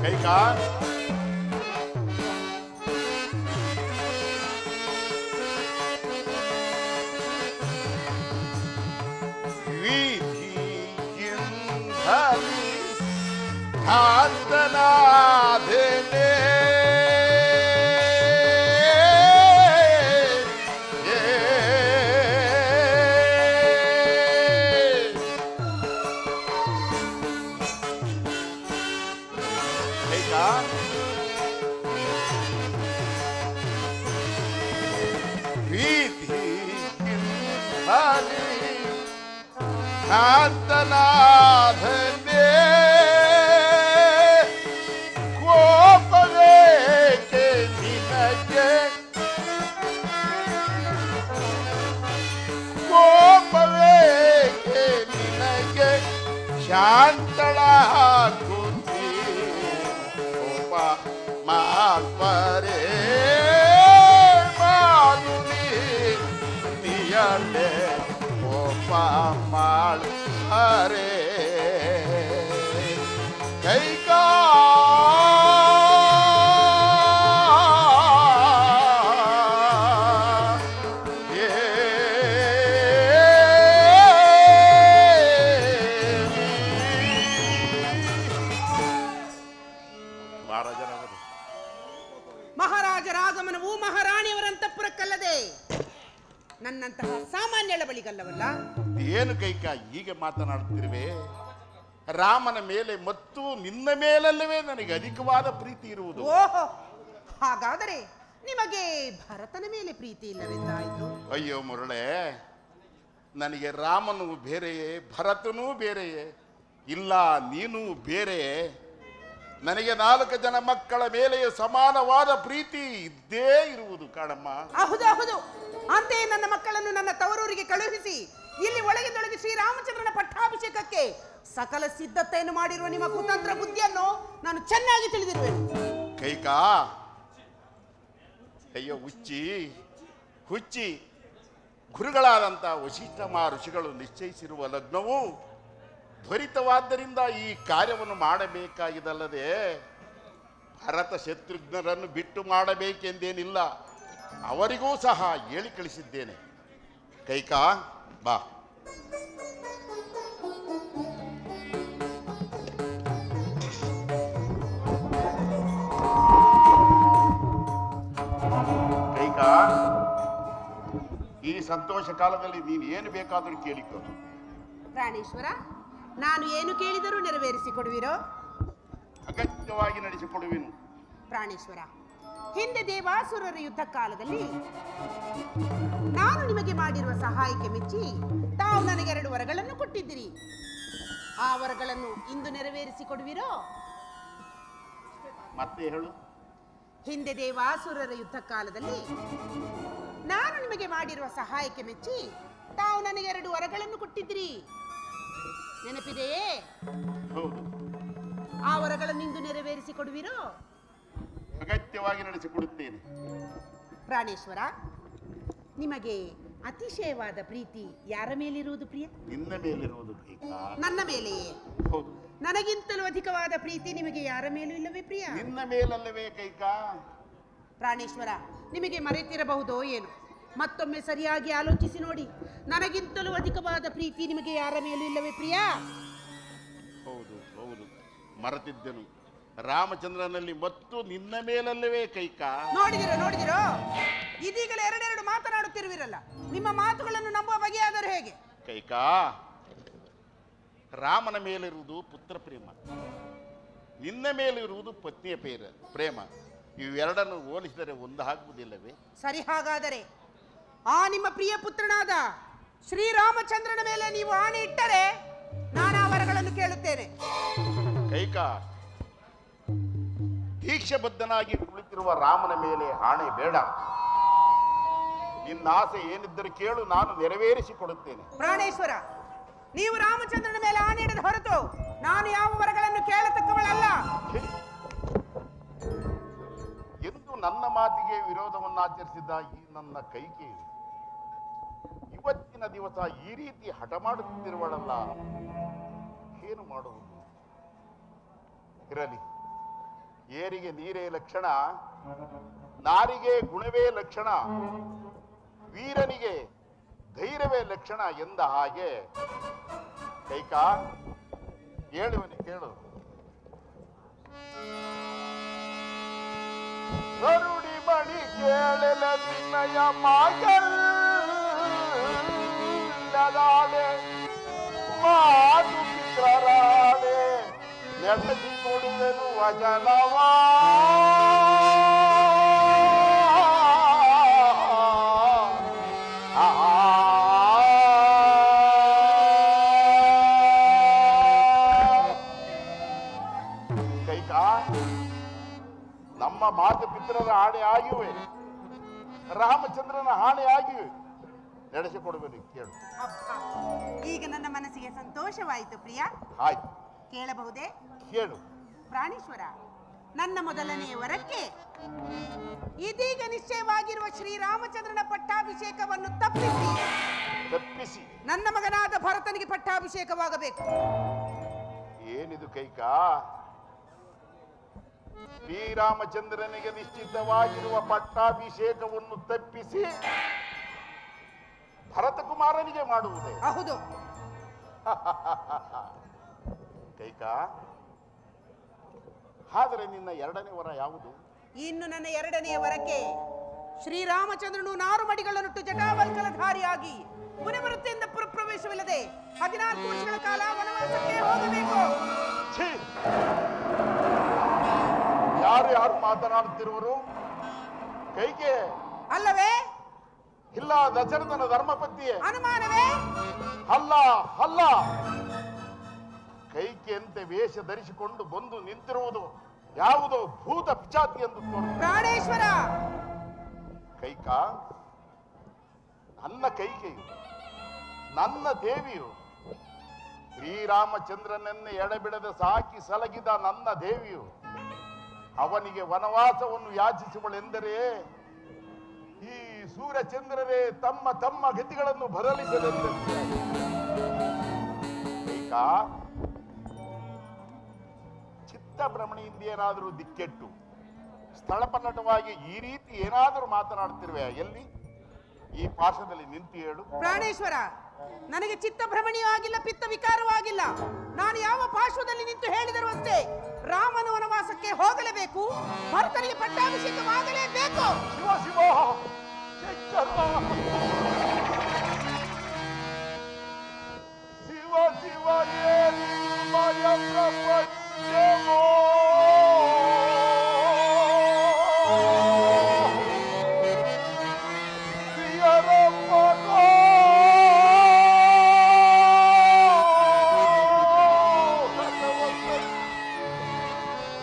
ಕೈಕಾ, ಶಾಂತನಾದೆನೆ ಶಾಂತನಾದನೆ ಕೋಪವೇಕೆ ನಿನಗೆ ಕೋಪವೇಕೆ ನಿನಗೆ ಶಾಂತಳಾಗುತ್ತಿ ಕೋಪ ಮಾಲ್ಪರೇ ಮಾಧುರಿ ನಿಯಲೆ ಮಾಳ್ ಹರೇ ಕೈಕಾ ಮಹಾರಾಜರ ಆಗಮನವು ಮಹಾರಾಣಿಯವರಂತಃಪುರಕ್ಕಲ್ಲದೆ ನನ್ನಂತಹ ಸಾಮಾನ್ಯಳ ಬಳಿಗಲ್ಲವಲ್ಲ. ಏನು ಕೈಕ ಹೀಗೆ ಮಾತನಾಡುತ್ತಿರುವೆ? ರಾಮನ ಮೇಲೆ ಮತ್ತು ನಿನ್ನ ಮೇಲಲ್ಲವೇ ನನಗೆ ಅಧಿಕವಾದ ಪ್ರೀತಿ ಇರುವುದು. ಓಹೋ, ಹಾಗಾದರೆ ನಿಮಗೆ ಭರತನ ಮೇಲೆ ಪ್ರೀತಿ ಇಲ್ಲವೆಂದಾಯಿತು. ಅಯ್ಯೋ ಮುರಳೆ, ನನಗೆ ರಾಮನು ಬೇರೆಯೇ ಭರತನೂ ಬೇರೆಯೇ? ಇಲ್ಲ, ನೀನು ಬೇರೆಯೇ. ನನಗೆ 4 ಜನ ಮಕ್ಕಳ ಮೇಲೆ ಸಮಾನವಾದ ಪ್ರೀತಿ ಇದ್ದೇ ಇರುವುದು ಕಾಣಮ್ಮ. ಹೌದು ಹೌದು, ಅಂತೆಯೇ ನನ್ನ ಮಕ್ಕಳನ್ನು ನನ್ನ ತವರೂರಿಗೆ ಕಳುಹಿಸಿ ಇಲ್ಲಿ ಒಳಗಿಂದೊಳಗೆ ಶ್ರೀರಾಮಚಂದ್ರನ ಪಟ್ಟಾಭಿಷೇಕಕ್ಕೆ ಸಕಲ ಸಿದ್ಧತೆಯನ್ನು ಮಾಡಿರುವ ನಿಮ್ಮ ಕುತಂತ್ರ ಬುದ್ಧಿಯನ್ನು ನಾನು ಚೆನ್ನಾಗಿ ತಿಳಿದಿರುವೆ. ಕೈಕಾ, ಅಯ್ಯೋ ಹುಚ್ಚಿ ಗುರುಗಳಾದಂಥ ವಶಿಷ್ಠ ಋಷಿಗಳು ನಿಶ್ಚಯಿಸಿರುವ ಲಗ್ನವು ತ್ವರಿತವಾದ್ದರಿಂದ ಈ ಕಾರ್ಯವನ್ನು ಮಾಡಬೇಕಾಗಿದಲ್ಲದೆ ಭರತ ಶತ್ರುಘ್ನರನ್ನು ಬಿಟ್ಟು ಮಾಡಬೇಕೆಂದೇನಿಲ್ಲ. ಅವರಿಗೂ ಸಹ ಹೇಳಿ ಕಳಿಸಿದ್ದೇನೆ. ಕೈಕಾ ಬಾ. ಕೈಕಾ, ಈ ಸಂತೋಷ ಕಾಲದಲ್ಲಿ ನೀನು ಏನು ಬೇಕಾದರೂ ಕೇಳಿಕೊ. ಪ್ರಾಣೇಶ್ವರ, ನಾನು ಏನು ಕೇಳಿದರೂ ನೆರವೇರಿಸಿಕೊಡುವಿರೋ? ಅಗತ್ಯವಾಗಿ ನಡೆಸಿಕೊಡುವೆನು. ಪ್ರಾಣೇಶ್ವರ, ಹಿಂದೆ ದೇವಾಸುರರ ಯುದ್ಧ ಕಾಲದಲ್ಲಿ ನಾನು ನಿಮಗೆ ಮಾಡಿರುವ ಸಹಾಯಕ್ಕೆ ಮೆಚ್ಚಿ ತಾವು ನನಗೆ 2 ವರಗಳನ್ನು ಕೊಟ್ಟಿದ್ದೀರಿ. ಆ ವರಗಳನ್ನು ಇಂದು ನೆರವೇರಿಸಿಕೊಡುವಿರೋ? ಮತ್ತೆ ಹೇಳು. ಹಿಂದೆ ದೇವಾಸುರರ ಯುದ್ಧ ಕಾಲದಲ್ಲಿ ನಾನು ನಿಮಗೆ ಮಾಡಿರುವ ಸಹಾಯಕ್ಕೆ ಮೆಚ್ಚಿ ತಾವು ನನಗೆ 2 ವರಗಳನ್ನು ಕೊಟ್ಟಿದ್ದೀರಿ, ನೆನಪಿದೆಯೇ? ಹೌದು. ಆ ವರಗಳನ್ನು ಇಂದು ನೆರವೇರಿಸಿಕೊಡುವಿರೋ? ಅಗತ್ಯವಾಗಿ ನಡೆಸಿಕೊಡುತ್ತೇನೆ. ಪ್ರಾಣೇಶ್ವರ, ನಿಮಗೆ ಅತಿಶಯವಾದ ಪ್ರೀತಿ ಯಾರ ಮೇಲಿರುವುದು ಪ್ರಿಯ? ನಿನ್ನ ಮೇಲಿರುವುದು ಕೈಕಾ. ನನ್ನ ಮೇಲೆಯೇ? ಹೌದು. ನನಗಿಂತಲೂ ಅಧಿಕವಾದ ಪ್ರೀತಿ ನಿಮಗೆ ಯಾರ ಮೇಲೂ ಇಲ್ಲವೇ ಪ್ರಿಯ? ನಿನ್ನ ಮೇಲಲ್ಲವೇ ಕೈಕಾ. ಪ್ರಾಣೇಶ್ವರ, ನಿಮಗೆ ಮರೆತಿರಬಹುದೋ ಏನು? ಮತ್ತೊಮ್ಮೆ ಸರಿಯಾಗಿ ಆಲೋಚಿಸಿ ನೋಡಿ. ನನಗಿಂತಲೂ ಅಧಿಕವಾದ ಪ್ರೀತಿ ನಿಮಗೆ ಯಾರ ಮೇಲೂ ಇಲ್ಲವೇ ಪ್ರಿಯ? ಹೌದು ಹೌದು, ಮರೆತಿದ್ದೆನು. ರಾಮಚಂದ್ರನಲ್ಲಿ ಮತ್ತು ನಿನ್ನ ಮೇಲಲ್ಲವೇ ಕೈಕಾ. ನೋಡಿದಿರೋ ಇದೀಗಲೇ 2 ಮಾತನಾಡುತ್ತಿರುವಿರಲ್ಲ. ನಿಮ್ಮ ಮಾತುಗಳನ್ನು ನಂಬುವ ಬಗೆಯಾದರೂ ಹೇಗೆ? ಕೈಕಾ, ರಾಮನ ಮೇಲಿರುವುದು ಪುತ್ರ ಪ್ರೇಮ, ನಿನ್ನ ಮೇಲಿರುವುದು ಪತ್ನಿಯ ಪ್ರೇಮ. ಇವೆರಡನ್ನು ಹೋಲಿಸಿದರೆ ಒಂದಾಗುವುದಿಲ್ಲವೇ? ಸರಿ, ಹಾಗಾದರೆ ಆ ನಿಮ್ಮ ಪ್ರಿಯ ಪುತ್ರನಾದ ಶ್ರೀರಾಮಚಂದ್ರನ ಮೇಲೆ ನೀವು ಆಣೆ ಇಟ್ಟರೆ ನಾನು ಆ ವರಗಳನ್ನು ಕೇಳುತ್ತೇನೆ. ಕೈಕಾ, ದೀಕ್ಷಾಬದ್ಧನಾಗಿ ಕುಳಿತಿರುವ ರಾಮನ ಮೇಲೆ ಆಣೆ ಬೇಡ. ನಿನ್ನ ಆಸೆ ಏನಿದ್ದರೂ ಕೇಳು, ನಾನು ನೆರವೇರಿಸಿಕೊಡುತ್ತೇನೆ. ಪ್ರಾಣೇಶ್ವರ, ನೀವು ರಾಮಚಂದ್ರನ ಮೇಲೆ ಆಣೆ ಇಡದ ಹೊರತು ನಾನು ಯಾವ ವರಗಳನ್ನು ಕೇಳತಕ್ಕವಳಲ್ಲ. ಎಂದು ನನ್ನ ಮಾತಿಗೆ ವಿರೋಧವನ್ನಾಚರಿಸಿದ ಈ ನನ್ನ ಕೈಕೇಯಿ ಇವತ್ತಿನ ದಿವಸ ಈ ರೀತಿ ಹಠ ಮಾಡುತ್ತಿರುವಳಲ್ಲ, ಏನು ಮಾಡುವುದು? ಇರಲಿ, ಏರಿಗೆ ನೀರೇ ಲಕ್ಷಣ, ನಾರಿಗೆ ಗುಣವೇ ಲಕ್ಷಣ, ವೀರನಿಗೆ ಧೈರ್ಯವೇ ಲಕ್ಷಣ ಎಂದ ಹಾಗೆ ಕೈಕಾ, ಹೇಳುವನಿ ಕೇಳು. ಗರುಡಿ ಮಣಿ ಕೇಳಲ ನಿನ್ನಯ ಮಾಗಲ್ಲದಾಳೆ ಮಾತು ಪಿತ್ರರಾಳೆ ನಡೆಸಿ ಕೊಡುವೆನು ವಚನವಾ ಕೈಕಾ ನಮ್ಮ ಮಾತು ಪಿತ್ರರ ಆಣೆ ಆಗಿವೆ, ರಾಮಚಂದ್ರನ ಆಣೆ ಆಗಿವೆ, ನಡೆಸಿಕೊಡುವೆನು ಕೇಳು. ಅಬ್ಬಾ, ಈಗ ನನ್ನ ಮನಸ್ಸಿಗೆ ಸಂತೋಷವಾಯಿತು ಪ್ರಿಯ. ಆಯ್ತು, ಕೇಳಬಹುದೇ? ಕೇಳು. ಪ್ರಾಣೇಶ್ವರ, ನನ್ನ ಮೊದಲನೆಯ ವರಕ್ಕೆ ಇದೀಗ ನಿಶ್ಚಯವಾಗಿರುವ ಶ್ರೀರಾಮಚಂದ್ರನ ಪಟ್ಟಾಭಿಷೇಕವನ್ನು ತಪ್ಪಿಸಿ ನನ್ನ ಮಗನಾದ ಭರತನಿಗೆ ಪಟ್ಟಾಭಿಷೇಕವಾಗಬೇಕು. ಏನಿದು ಕೈಕಾ? ಶ್ರೀರಾಮಚಂದ್ರನಿಗೆ ನಿಶ್ಚಿತವಾಗಿರುವ ಪಟ್ಟಾಭಿಷೇಕವನ್ನು ತಪ್ಪಿಸಿ ಭರತಕುಮಾರನಿಗೆ ಮಾಡುವುದೇ? ಹೌದು. ಕೈಕಾ, ಆದರೆ ನಿನ್ನ ಎರಡನೇ ವರ ಯಾವುದು? ಇನ್ನು ನನ್ನ ಎರಡನೆಯ ವರಕ್ಕೆ ಶ್ರೀರಾಮಚಂದ್ರನು ನಾರು ಮಡಿಗಳನ್ನುಟ್ಟು ಜಟಾವಲ್ಕಲಧಾರಿಯಾಗಿ ಮುನಿವೃತ್ತಿಯಿಂದ ಪುರಪ್ರವೇಶವಿಲ್ಲದೆ 14 ವರ್ಷಗಳ ಕಾಲ ವನವಾಸಕ್ಕೆ ಹೋಗಬೇಕು. ಯಾರು ಮಾತನಾಡುತ್ತಿರುವರು? ಕೈಗೆ ಅಲ್ಲವೇ? ಇಲ್ಲ, ದಶರಥನ ಧರ್ಮಪತ್ನಿಯೇ? ಅನುಮಾನವೇ? ಅಲ್ಲ ಅಲ್ಲ, ಕೈಕೆಯಂತೆ ವೇಷ ಧರಿಸಿಕೊಂಡು ಬಂದು ನಿಂತಿರುವುದು ಯಾವುದೋ ಭೂತ ಪಿಚಾತಿ ಎಂದು ತೋರುತ್ತದೆ. ಪ್ರಾಣೇಶ್ವರ, ಕೈಕಾ, ನನ್ನ ಕೈಕೆಯು, ನನ್ನ ದೇವಿಯು, ಶ್ರೀರಾಮಚಂದ್ರನನ್ನೇ ಎಡಬಿಡದೆ ಸಾಕಿ ಸಲಗಿದ ನನ್ನ ದೇವಿಯು ಅವನಿಗೆ ವನವಾಸವನ್ನು ಯಾಚಿಸುವಳೆಂದರೆ ಈ ಸೂರ್ಯಚಂದ್ರರೇ ತಮ್ಮ ತಮ್ಮ ಗತಿಗಳನ್ನು ಬದಲಿಸಲೆಂದರೆ. ಕೈಕಾ, ಚಿತ್ತಭ್ರಮಣೆಯಿಂದ ಏನಾದರೂ ದಿಕ್ಕೆಟ್ಟು ಸ್ಥಳಪಲ್ಲಟವಾಗಿ ಈ ರೀತಿ ಏನಾದರೂ ಮಾತನಾಡುತ್ತಿರುವೆ? ಎಲ್ಲಿ? ಈ ಪಾರ್ಶ್ವದಲ್ಲಿ ನಿಂತು ಹೇಳು. ಪ್ರಾಣೇಶ್ವರ, ನನಗೆ ಚಿತ್ತಭ್ರಮಣಿಯೂ ಆಗಿಲ್ಲ, ಪಿತ್ತ ವಿಕಾರವೂ ಆಗಿಲ್ಲ. ನಾನು ಯಾವ ಪಾರ್ಶ್ವದಲ್ಲಿ ನಿಂತು ಹೇಳಿದರೂ ಅಷ್ಟೇ, ರಾಮನ ವನವಾಸಕ್ಕೆ ಹೋಗಲೇಬೇಕು, ಭರತನಿಗೆ ಪಟ್ಟಾಭಿಷೇಕವಾಗಲೇಬೇಕು. ಶಿವ ಶಿವ ಶಿವ ಶಿವ ಮಯ ಪ್ರಪಂಚವೋ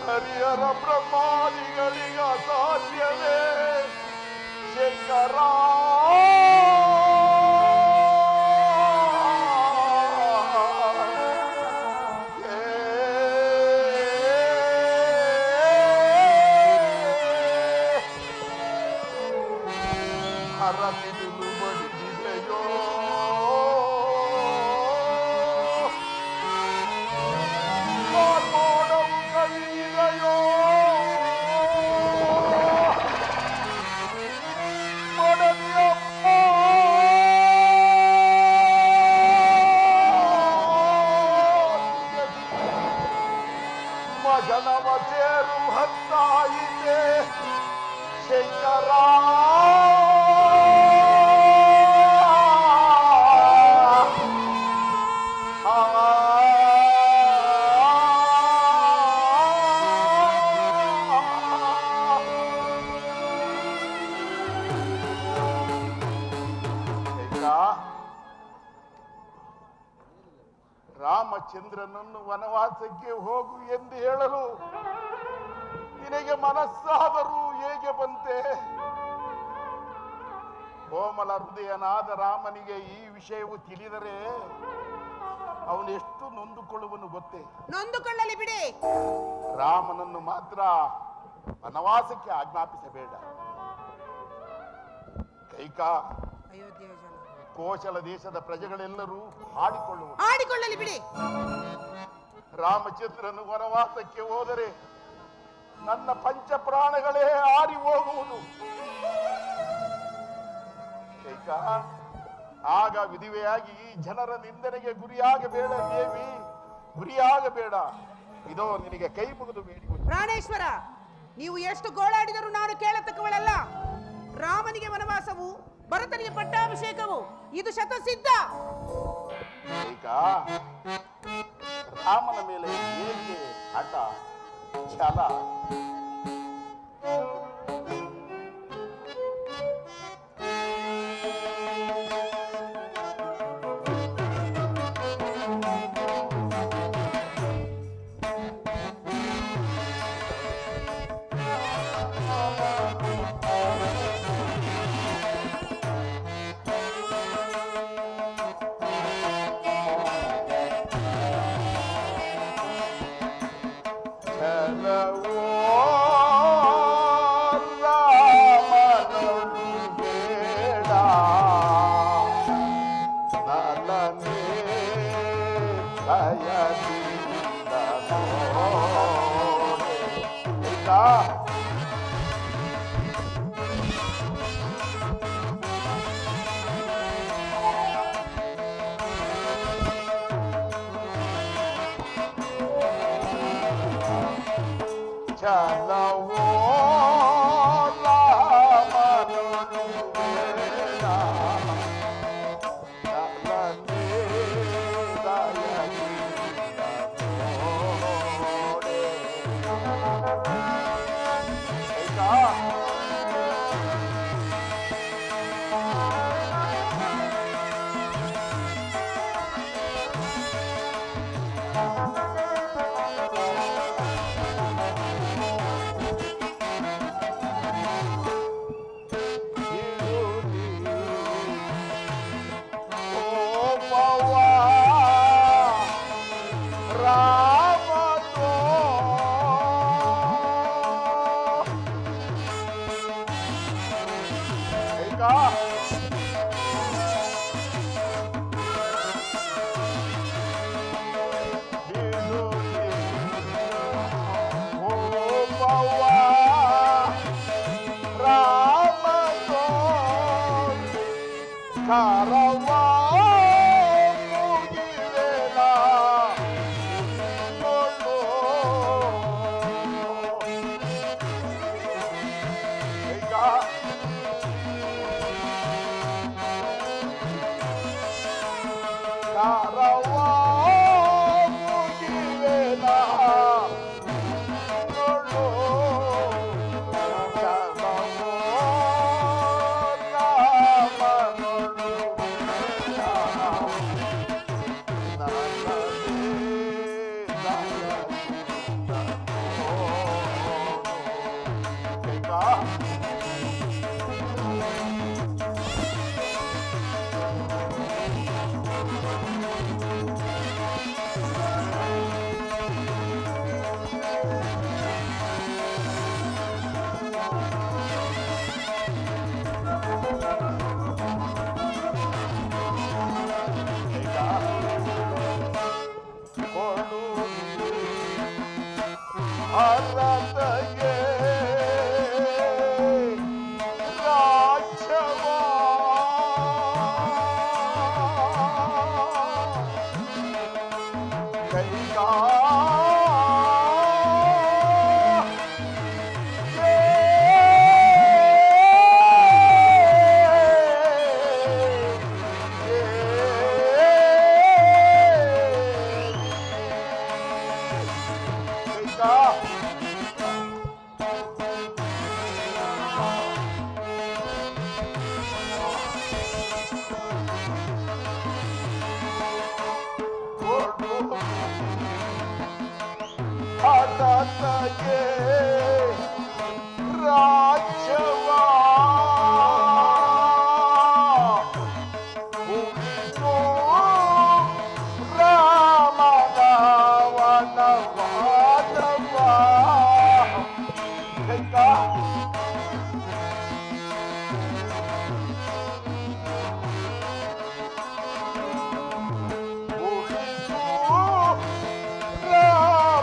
ಹರಿಹರ ಬ್ರಹ್ಮಾದಿಗಳಿಗ ಸಾಧ್ಯವೇ ಶಂಕರ. ಹರಸಿದು ಬಡಿದೆಯೋ ನೋಡವು ಕಲಿದೆಯೋ ಮಜನವ ಸೇರು ಹತ್ತಾಯಿತೆ ಶಂಕರ. ರಾಮಚಂದ್ರನನ್ನು ವನವಾಸಕ್ಕೆ ಹೋಗು ಎಂದು ಹೇಳಲು ನಿನಗೆ ಮನಸ್ಸಾದರೂ ಹೇಗೆ ಬಂತೆ? ಕೋಮಲ ಹೃದಯನಾದ ರಾಮನಿಗೆ ಈ ವಿಷಯವು ತಿಳಿದರೆ ಅವನು ಎಷ್ಟು ನೊಂದುಕೊಳ್ಳುವನು ಗೊತ್ತೇ? ನೊಂದುಕೊಳ್ಳಲಿ ಬಿಡಿ. ರಾಮನನ್ನು ಮಾತ್ರ ವನವಾಸಕ್ಕೆ ಆಜ್ಞಾಪಿಸಬೇಡ. ಕೈಕಾ, ಕೋಶಲ ದೇಶದ ಪ್ರಜೆಗಳೆಲ್ಲರೂ ಆಡಿಕೊಳ್ಳಲಿ ಬಿಡಿ. ರಾಮಚಂದ್ರನು ವನವಾಸಕ್ಕೆ ಹೋದರೆ ನನ್ನ ಪಂಚ ಪ್ರಾಣಗಳೇ ಆರಿ ಹೋಗುವುದು. ಕೈಕಾ, ಆಗ ವಿಧಿವೆಯಾಗಿ ಈ ಜನರ ನಿಂದನೆಗೆ ಗುರಿಯಾಗಬೇಡ ದೇವಿ, ಗುರಿಯಾಗಬೇಡ. ಇದೋ ನಿನಗೆ ಕೈ ಮುಗಿದು ಬೇಡಿ. ಪ್ರಾಣೇಶ್ವರ, ನೀವು ಎಷ್ಟು ಗೋಳಾಡಿದರೂ ನಾನು ಕೇಳತಕ್ಕವಳಲ್ಲ. ರಾಮನಿಗೆ ವನವಾಸವು, ಭರತನಿಗೆ ಪಟ್ಟಾಭಿಷೇಕವು, ಇದು ಶತಸಿದ್ಧ. ಈಗ ರಾಮನ ಮೇಲೆ ಏಕೆ ಹಠ ಛಲ?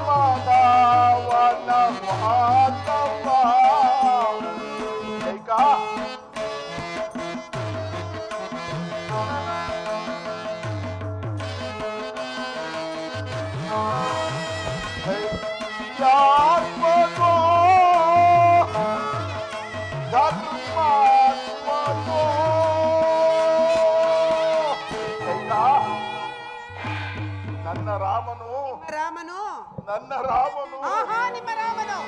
Ramana ನನ್ನ ರಾಮನು ರಾಮನು ನನ್ನ ರಾಮನು ಆಹಾ ನಿಮ್ಮ ರಾಮನು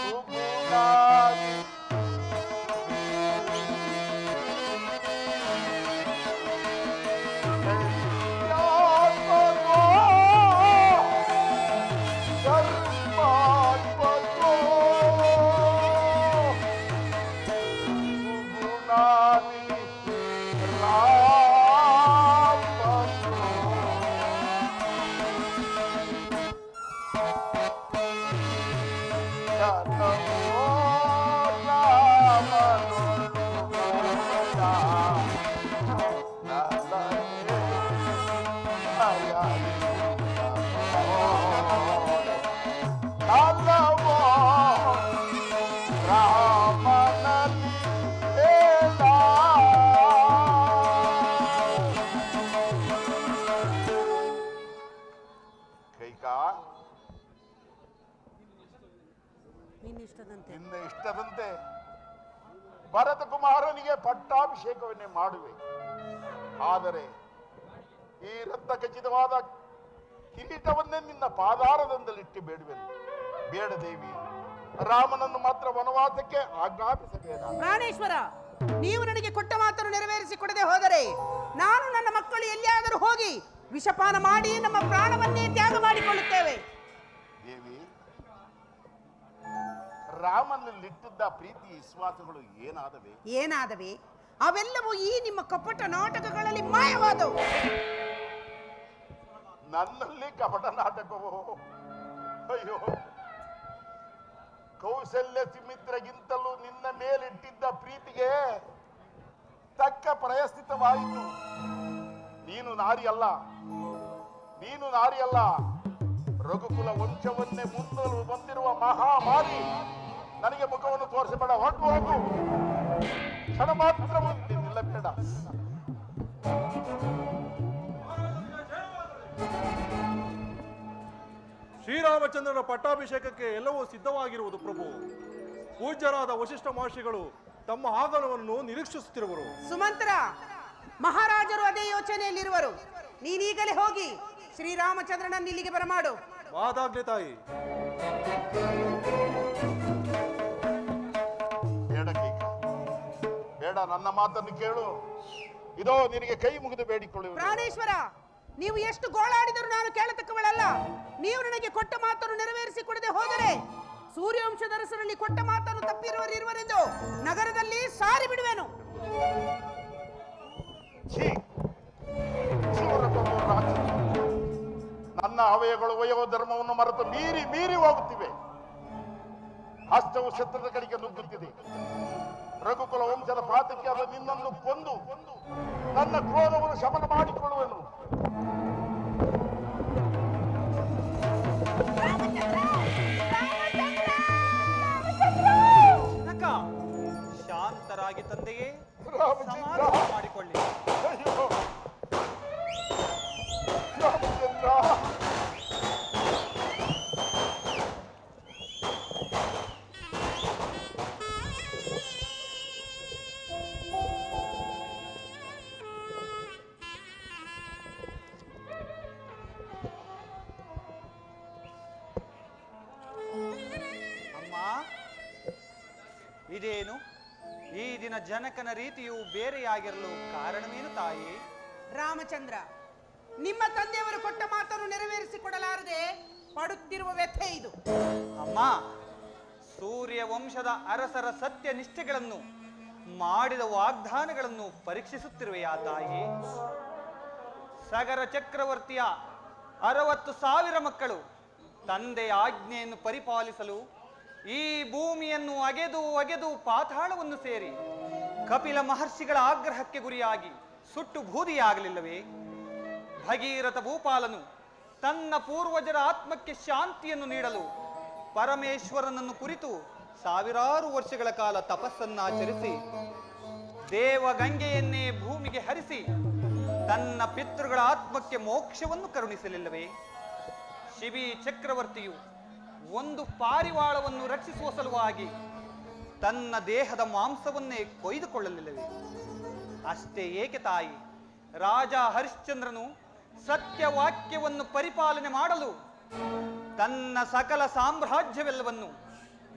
ಸುಗುಣಾದಿ ನಿನ್ನ ಇಷ್ಟದಂತೆ ಭರತ ಕುಮಾರನಿಗೆ ಪಟ್ಟಾಭಿಷೇಕವನ್ನೇ ಮಾಡುವೆ. ಆದರೆ ಈ ರತ್ನ ಖಚಿತವಾದ ಕಿರೀಟವನ್ನೇ ನಿನ್ನ ಪಾದಾರದಿಂದಲಿಟ್ಟು ಬೇಡುವೆನು. ಬೇಡ ದೇವಿ, ರಾಮನನ್ನು ಮಾತ್ರ ವನವಾಸಕ್ಕೆ ಆಜ್ಞಾಪಿಸಬೇಡ. ಪ್ರಾಣೇಶ್ವರ, ನೀವು ನನಗೆ ಕೊಟ್ಟ ಮಾತನ್ನು ನೆರವೇರಿಸಿಕೊಡದೆ ಹೋದರೆ ನಾನು ನನ್ನ ಮಕ್ಕಳು ಎಲ್ಲಿಯಾದರೂ ಹೋಗಿ ವಿಷಪಾನ ಮಾಡಿ ನಮ್ಮ ಪ್ರಾಣವನ್ನೇ ತ್ಯಾಗ ಮಾಡಿಕೊಳ್ಳುತ್ತೇವೆ. ದೇವಿ, ರಾಮನಲ್ಲಿಟ್ಟಿದ್ದ ಪ್ರೀತಿ ವಿಶ್ವಾಸಗಳು ಏನಾದವೆ? ಅವೆಲ್ಲವೂ ಈ ನಿಮ್ಮ ಕಪಟ ನಾಟಕಗಳಲ್ಲಿ ಮಾಯವಾದವು. ನನ್ನಲ್ಲಿ ಕಪಟ ನಾಟಕವೋ? ಅಯ್ಯೋ, ಕೌಶಲ್ಯ ಸುಮಿತ್ರಗಿಂತಲೂ ನಿನ್ನ ಮೇಲಿಟ್ಟಿದ್ದ ಪ್ರೀತಿಗೆ ತಕ್ಕ ಪ್ರಯಸ್ಥಿತವಾಯಿತು. ನೀನು ನಾರಿಯಲ್ಲ, ರಘುಕುಲ ವಂಶವನ್ನೇ ಮುನ್ನಲು ಬಂದಿರುವ ಮಹಾಮಾರಿ. ನನಗೆ ಮುಖವನ್ನು ತೋರಿಸಬೇಡ, ಹೊರಟು ಹೋಗು. ಕ್ಷಣ ಮಾತ್ರ ನಿಲ್ಲಬೇಡ. ಶ್ರೀರಾಮಚಂದ್ರನ ಪಟ್ಟಾಭಿಷೇಕಕ್ಕೆ ಎಲ್ಲವೂ ಸಿದ್ಧವಾಗಿರುವುದು ಪ್ರಭು. ಪೂಜ್ಯರಾದ ವಶಿಷ್ಠ ಮಹರ್ಷಿಗಳು ತಮ್ಮ ಆಗಮನವನ್ನು ನಿರೀಕ್ಷಿಸುತ್ತಿರುವರು. ಸುಮಂತ್ರ, ಮಹಾರಾಜರು ಅದೇ ಯೋಚನೆಯಲ್ಲಿರುವರು. ನೀನೀಗಲೇ ಹೋಗಿ ಶ್ರೀರಾಮಚಂದ್ರನನ್ನು ಇಲ್ಲಿಗೆ ಬರಮಾಡು. ಮಾದಾಗ್ಲಿ ತಾಯಿ. ಬೇಡ, ನನ್ನ ಮಾತನ್ನು ಕೇಳು. ಇದೋ ನಿನಗೆ ಕೈ ಮುಗಿದು ಬೇಡಿಕೊಳ್ಳುವ. ಪ್ರಾಣೇಶ್ವರ, ನೀವು ಎಷ್ಟು ಗೋಳಾಡಿದರೂ ನಾನು ಕೇಳತಕ್ಕವಳಲ್ಲ. ನೀವು ನನಗೆ ಕೊಟ್ಟ ಮಾತನ್ನು ನೆರವೇರಿಸಿಕೊಡದೆ ಹೋದರೆ ಸೂರ್ಯವಂಶದ ಅರಸರಲ್ಲಿ ಕೊಟ್ಟ ಮಾತನ್ನು ತಪ್ಪಿರುವರೆಂದು ನಗರದಲ್ಲಿ ಸಾರಿ ಬಿಡುವೆನು. ನನ್ನ ಅವಯಗಳು ವಯೋ ಧರ್ಮವನ್ನು ಮರೆತು ಮೀರಿ ಹೋಗುತ್ತಿವೆ. ಹಸ್ತವು ಶತ್ರುದ ಕಡೆಗೆ ನುಗ್ಗುತ್ತಿದೆ. ರಘುಕುಲ ವಂಶದ ಪಾತಕ್ಕೆ ಅದು ನಿನ್ನನ್ನು ಕೊಂದು ನನ್ನ ಕ್ರೋಧವನ್ನು ಶಮನ ಮಾಡಿಕೊಳ್ಳುವೆನು. ಶಾಂತರಾಗಿ ತಂದೆಯೇ, ರಾಮಚಂದ್ರ ಮಾಡಿಕೊಳ್ಳಿ. ರಾಮಚಂದ್ರ, ಇದೇನು ಈ ದಿನ ಜನಕನ ರೀತಿಯು ಬೇರೆಯಾಗಿರಲು ಕಾರಣವೇನು ತಾಯಿ? ರಾಮಚಂದ್ರ, ನಿಮ್ಮ ತಂದೆಯವರು ಕೊಟ್ಟ ಮಾತನ್ನು ನೆರವೇರಿಸಿಕೊಡಲಾರದೆ ಪಡುತ್ತಿರುವ ವ್ಯಥೆ ಇದು. ಅಮ್ಮ, ಸೂರ್ಯ ವಂಶದ ಅರಸರ ಸತ್ಯ ನಿಷ್ಠೆಗಳನ್ನು ಮಾಡಿದ ವಾಗ್ದಾನಗಳನ್ನು ಪರೀಕ್ಷಿಸುತ್ತಿರುವೆಯಾ ತಾಯಿ? ಸಗರ ಚಕ್ರವರ್ತಿಯ 60,000 ಮಕ್ಕಳು ತಂದೆಯ ಆಜ್ಞೆಯನ್ನು ಪರಿಪಾಲಿಸಲು ಈ ಭೂಮಿಯನ್ನು ಅಗೆದು ಪಾತಾಳವನ್ನು ಸೇರಿ ಕಪಿಲ ಮಹರ್ಷಿಗಳ ಆಗ್ರಹಕ್ಕೆ ಗುರಿಯಾಗಿ ಸುಟ್ಟು ಬೂದಿಯಾಗಲಿಲ್ಲವೇ? ಭಗೀರಥ ಭೂಪಾಲನು ತನ್ನ ಪೂರ್ವಜರ ಆತ್ಮಕ್ಕೆ ಶಾಂತಿಯನ್ನು ನೀಡಲು ಪರಮೇಶ್ವರನನ್ನು ಕುರಿತು 1000 ವರ್ಷಗಳ ಕಾಲ ತಪಸ್ಸನ್ನಾಚರಿಸಿ ದೇವಗಂಗೆಯನ್ನೇ ಭೂಮಿಗೆ ಹರಿಸಿ ತನ್ನ ಪಿತೃಗಳ ಆತ್ಮಕ್ಕೆ ಮೋಕ್ಷವನ್ನು ಕರುಣಿಸಲಿಲ್ಲವೇ? ಶಿಬಿ ಚಕ್ರವರ್ತಿಯು ಒಂದು ಪಾರಿವಾಳವನ್ನು ರಕ್ಷಿಸುವ ಸಲುವಾಗಿ ತನ್ನ ದೇಹದ ಮಾಂಸವನ್ನೇ ಕೊಯ್ದುಕೊಳ್ಳಲಿಲ್ಲವೇ? ಅಷ್ಟೇ ಏಕೆ ತಾಯಿ, ರಾಜ ಹರಿಶ್ಚಂದ್ರನು ಸತ್ಯವಾಕ್ಯವನ್ನು ಪರಿಪಾಲನೆ ಮಾಡಲು ತನ್ನ ಸಕಲ ಸಾಮ್ರಾಜ್ಯವೆಲ್ಲವನ್ನು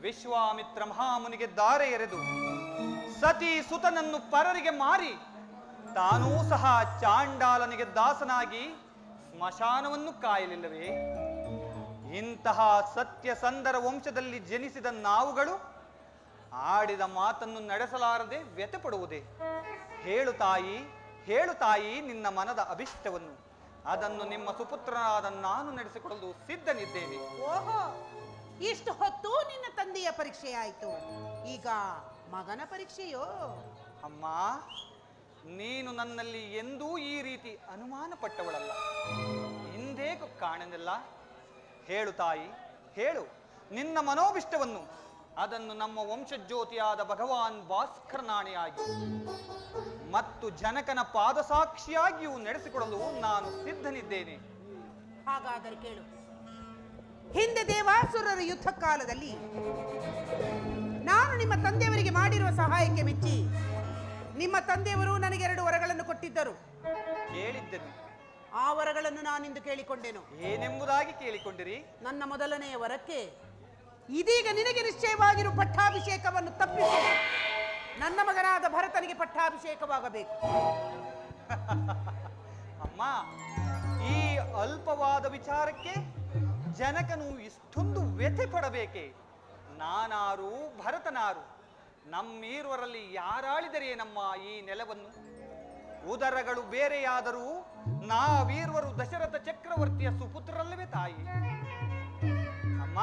ವಿಶ್ವಾಮಿತ್ರ ಮಹಾಮುನಿಗೆ ದಾರೆ ಎರೆದು ಸತಿ ಸುತನನ್ನು ಪರರಿಗೆ ಮಾರಿ ತಾನೂ ಸಹ ಚಾಂಡಾಲನಿಗೆ ದಾಸನಾಗಿ ಸ್ಮಶಾನವನ್ನು ಕಾಯಲಿಲ್ಲವೇ? ಇಂತಹ ಸತ್ಯಸಂಧರ ವಂಶದಲ್ಲಿ ಜನಿಸಿದ ನಾವುಗಳು ಆಡಿದ ಮಾತನ್ನು ನಡೆಸಲಾರದೆ ವ್ಯಥೆಪಡುವುದೇ? ಹೇಳು ತಾಯಿ, ಹೇಳು ತಾಯಿ ನಿನ್ನ ಮನದ ಅಭಿಷ್ಟವನ್ನು. ಅದನ್ನು ನಿಮ್ಮ ಸುಪುತ್ರನಾದ ನಾನು ನಡೆಸಿಕೊಡಲು ಸಿದ್ಧನಿದ್ದೇನೆ. ಓಹೋ, ಇಷ್ಟು ಹೊತ್ತು ನಿನ್ನ ತಂದೆಯ ಪರೀಕ್ಷೆ ಆಯಿತು, ಈಗ ಮಗನ ಪರೀಕ್ಷೆಯೋ? ಅಮ್ಮ, ನೀನು ನನ್ನಲ್ಲಿ ಎಂದೂ ಈ ರೀತಿ ಅನುಮಾನ ಪಟ್ಟವಳಲ್ಲ, ಹಿಂದೇಕು ಕಾಣನಿಲ್ಲ. ಹೇಳು ತಾಯಿ, ಹೇಳು ನಿನ್ನ ಮನೋಭಿಷ್ಟವನ್ನು. ಅದನ್ನು ನಮ್ಮ ವಂಶಜ್ಯೋತಿಯಾದ ಭಗವಾನ್ ಭಾಸ್ಕರನಾಣಿಯಾಗಿ ಮತ್ತು ಜನಕನ ಪಾದಸಾಕ್ಷಿಯಾಗಿಯೂ ನಡೆಸಿಕೊಡಲು ನಾನು ಸಿದ್ಧನಿದ್ದೇನೆ. ಹಾಗಾದರೆ ಕೇಳು. ಹಿಂದೆ ದೇವಾಸುರರ ಯುದ್ಧ ಕಾಲದಲ್ಲಿ ನಾನು ನಿಮ್ಮ ತಂದೆಯವರಿಗೆ ಮಾಡಿರುವ ಸಹಾಯಕ್ಕೆ ಮೆಚ್ಚಿ ನಿಮ್ಮ ತಂದೆಯವರು ನನಗೆ 2 ವರಗಳನ್ನು ಕೊಟ್ಟಿದ್ದರು. ಕೇಳಿದ್ದೆನು. ಆ ವರಗಳನ್ನು ನಾನಿಂದು ಕೇಳಿಕೊಂಡೆನು. ಏನೆಂಬುದಾಗಿ ಕೇಳಿಕೊಂಡಿರಿ? ನನ್ನ ಮೊದಲನೆಯ ವರಕ್ಕೆ ಇದೀಗ ನಿನಗೆ ನಿಶ್ಚಯವಾಗಿರುವ ಪಟ್ಟಾಭಿಷೇಕವನ್ನು ತಪ್ಪಿಸಿ ನನ್ನ ಮಗನಾದ ಭರತನಿಗೆ ಪಟ್ಟಾಭಿಷೇಕವಾಗಬೇಕು. ಅಮ್ಮ, ಈ ಅಲ್ಪವಾದ ವಿಚಾರಕ್ಕೆ ಜನಕನು ಇಷ್ಟೊಂದು ವ್ಯಥೆ ಪಡಬೇಕೆ? ನಾನಾರು ಭರತನಾರು? ನಮ್ಮೀರ್ವರಲ್ಲಿ ಯಾರಾಳಿದರೇ ನಮ್ಮ ಈ ನೆಲವನ್ನು? ಉದರಗಳು ಬೇರೆಯಾದರೂ ನಾವೀರ್ವರು ದಶರಥ ಚಕ್ರವರ್ತಿಯ ಸುಪುತ್ರರಲ್ಲವೇ ತಾಯಿ? ಅಮ್ಮ,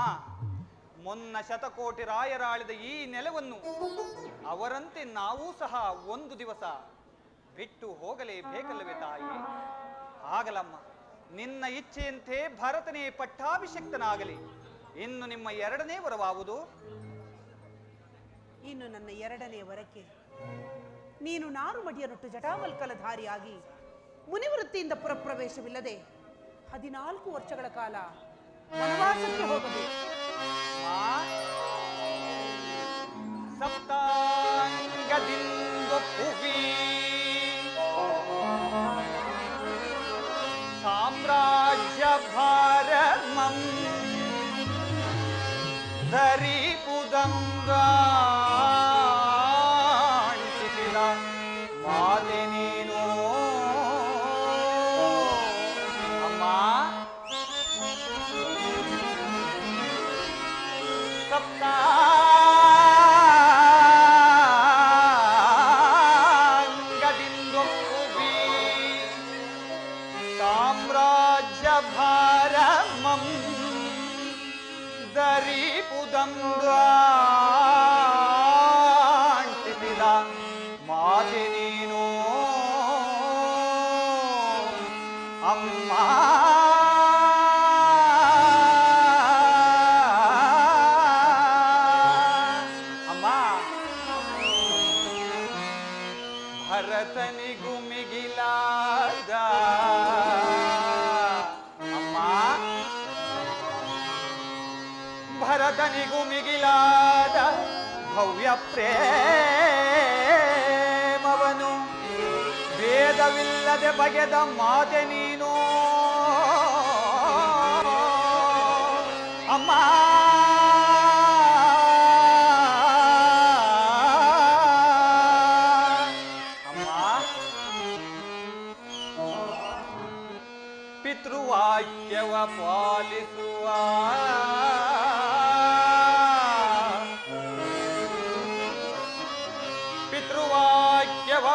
ಮೊನ್ನ ಶತಕೋಟಿ ರಾಯರಾಳಿದ ಈ ನೆಲವನ್ನು ಅವರಂತೆ ನಾವೂ ಸಹ ಒಂದು ದಿವಸ ಬಿಟ್ಟು ಹೋಗಲೇಬೇಕಲ್ಲವೇ ತಾಯಿ? ಆಗಲಮ್ಮ, ನಿನ್ನ ಇಚ್ಛೆಯಂತೆ ಭರತನೇ ಪಟ್ಟಾಭಿಷಕ್ತನಾಗಲಿ. ಇನ್ನು ನಿಮ್ಮ 2ನೇ ವರವಾವುದು? ಇನ್ನು ನನ್ನ 2ನೇ ವರಕ್ಕೆ ನೀನು ನಾರು ಮಡಿಯನೊಟ್ಟು ಜಟಾವಲ್ಕಲಧಾರಿಯಾಗಿ ಮುನಿವೃತ್ತಿಯಿಂದ ಪುರಪ್ರವೇಶವಿಲ್ಲದೆ 14 ವರ್ಷಗಳ ಕಾಲ ವನವಾಸಕ್ಕೆ ಹೋಗಬೇಕು. ಸಪ್ತಾಂಗದಿಂದೊಪ್ಪುವಿ ಸಾಮ್ರಾಜ್ಯ ಭಾರಮಂ ಧರಿಪುದಂಗ ಮಾತೆ ನೀನು. ಅಮ್ಮ, ಸಪ್ತಾಂಗದಿಂದೊಪ್ಪುವಿ ಸಾಮ್ರಾಜ್ಯ ಭಾರಮಂ ಧರಿಪುದಂಗ ಮಾತೆ ನೀನು. ಅಮ್ಮ, ಅಮ್ಮ, ಭರತನಿಗೂ ಮಿಗಿಲಾದ ಅಮ್ಮ, ಭರತನಿಗೂ ಮಿಗಿಲಾದ ಭವ್ಯ ಪ್ರೇಮವನು ಭೇದವಿಲ್ಲದೆ ಬಗೆದ ಮಾತೆ ನೀನು. ಅಮ್ಮ, ಅಮ್ಮ, ಪಿತೃವಾಕ್ಯವ ಪಾಲಿಸುವ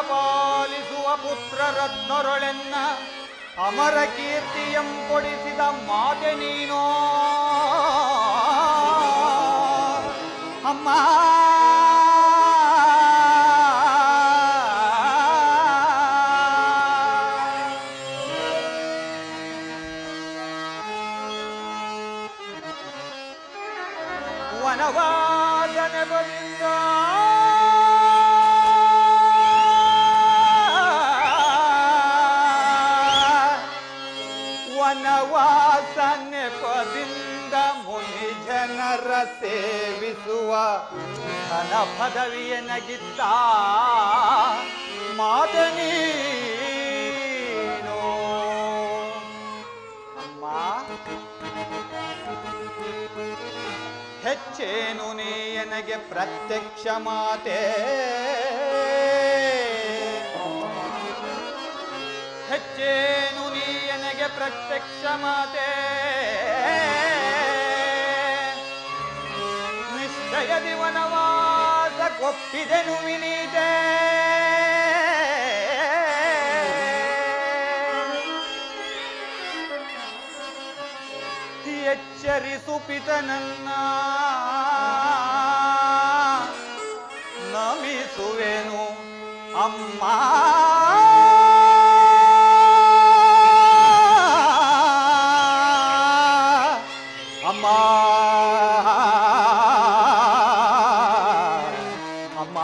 ಪಾಲಿಸುವ ಪುತ್ರ ರತ್ನರೊಳೆನ್ನ ಅಮರ ಕೀರ್ತಿಯಂ ಕೊಡಿಸಿದ ಮಾತೆ ನೀನೋ. ಅಮ್ಮ, ವನವಾದನೆ ಬಲಿಂದ ವನವಾಸ ನೆಪದಿಂದ ಮುನಿ ಜನರ ಸೇವಿಸುವ ಘನ ಪದವಿಯ ನಗಿತ್ತ ಮಾತೆ ನೀನು. ಎನಗೆ ಪ್ರತ್ಯಕ್ಷ ಮಾತೆ ಹೆಚ್ಚೇನು ನೀ ಎನಗೆ ಪ್ರತ್ಯಕ್ಷ ಮಾತೆ ನಿಶ್ಚಯದಿ ವನವಾಸ ಕೊಪ್ಪಿದೆನು ವಿನೀತೆ ಎಚ್ಚರಿಸು ಪಿತನನ್ನ ನಮಿಸುವೆನು ಅಮ್ಮ ಅಮ್ಮ ಅಮ್ಮ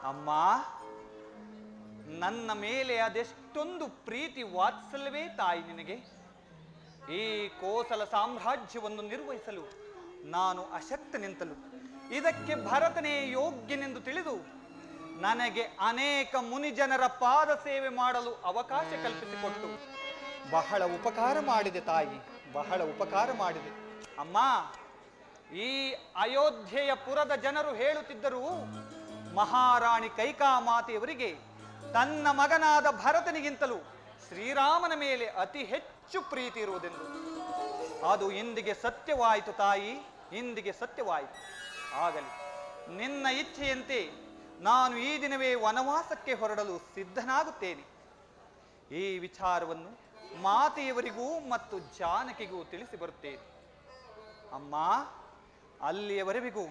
ಅಮ್ಮ ನನ್ನ ಮೇಲೆ ಅದೆಷ್ಟೊಂದು ಪ್ರೀತಿ ವಾತ್ಸಲ್ಯವೇ ತಾಯಿ ನಿನಗೆ. ಈ ಕೋಸಲ ಸಾಮ್ರಾಜ್ಯವನ್ನು ನಿರ್ವಹಿಸಲು ನಾನು ಅಶಕ್ತನೆಂತಲು ಇದಕ್ಕೆ ಭರತನೇ ಯೋಗ್ಯನೆಂದು ತಿಳಿದು ನನಗೆ ಅನೇಕ ಮುನಿಜನರ ಪಾದ ಸೇವೆ ಮಾಡಲು ಅವಕಾಶ ಕಲ್ಪಿಸಿಕೊಟ್ಟು ಬಹಳ ಉಪಕಾರ ಮಾಡಿದೆ ತಾಯಿ, ಬಹಳ ಉಪಕಾರ ಮಾಡಿದೆ. ಅಮ್ಮ, ಈ ಅಯೋಧ್ಯೆಯ ಪುರದ ಜನರು ಹೇಳುತ್ತಿದ್ದರು, ಮಹಾರಾಣಿ ಕೈಕಾಮಾತೆಯವರಿಗೆ ತನ್ನ ಮಗನಾದ ಭರತನಿಗಿಂತಲೂ ಶ್ರೀರಾಮನ ಮೇಲೆ ಅತಿ ಹೆಚ್ಚು ಪ್ರೀತಿ ಇರುವುದೆಂದು. ಅದು ಇಂದಿಗೆ ಸತ್ಯವಾಯಿತು ತಾಯಿ, ಇಂದಿಗೆ ಸತ್ಯವಾಯಿತು. ಆಗಲಿ, ನಿನ್ನ ಇಚ್ಛೆಯಂತೆ ನಾನು ಈ ದಿನವೇ ವನವಾಸಕ್ಕೆ ಹೊರಡಲು ಸಿದ್ಧನಾಗುತ್ತೇನೆ. ಈ ವಿಚಾರವನ್ನು ಮಾತೆಯವರಿಗೂ ಮತ್ತು ಜಾನಕಿಗೂ ತಿಳಿಸಿ ಬರುತ್ತೇನೆ. ಅಮ್ಮ, ಅಲ್ಲಿಯವರೆಗೂ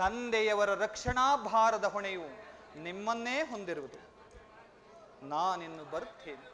ತಂದೆಯವರ ರಕ್ಷಣಾ ಭಾರದ ಹೊಣೆಯು ನಿಮ್ಮನ್ನೇ ಹೊಂದಿರುವುದು. ನಾನಿನ್ನು ಬರುತ್ತೇನೆ.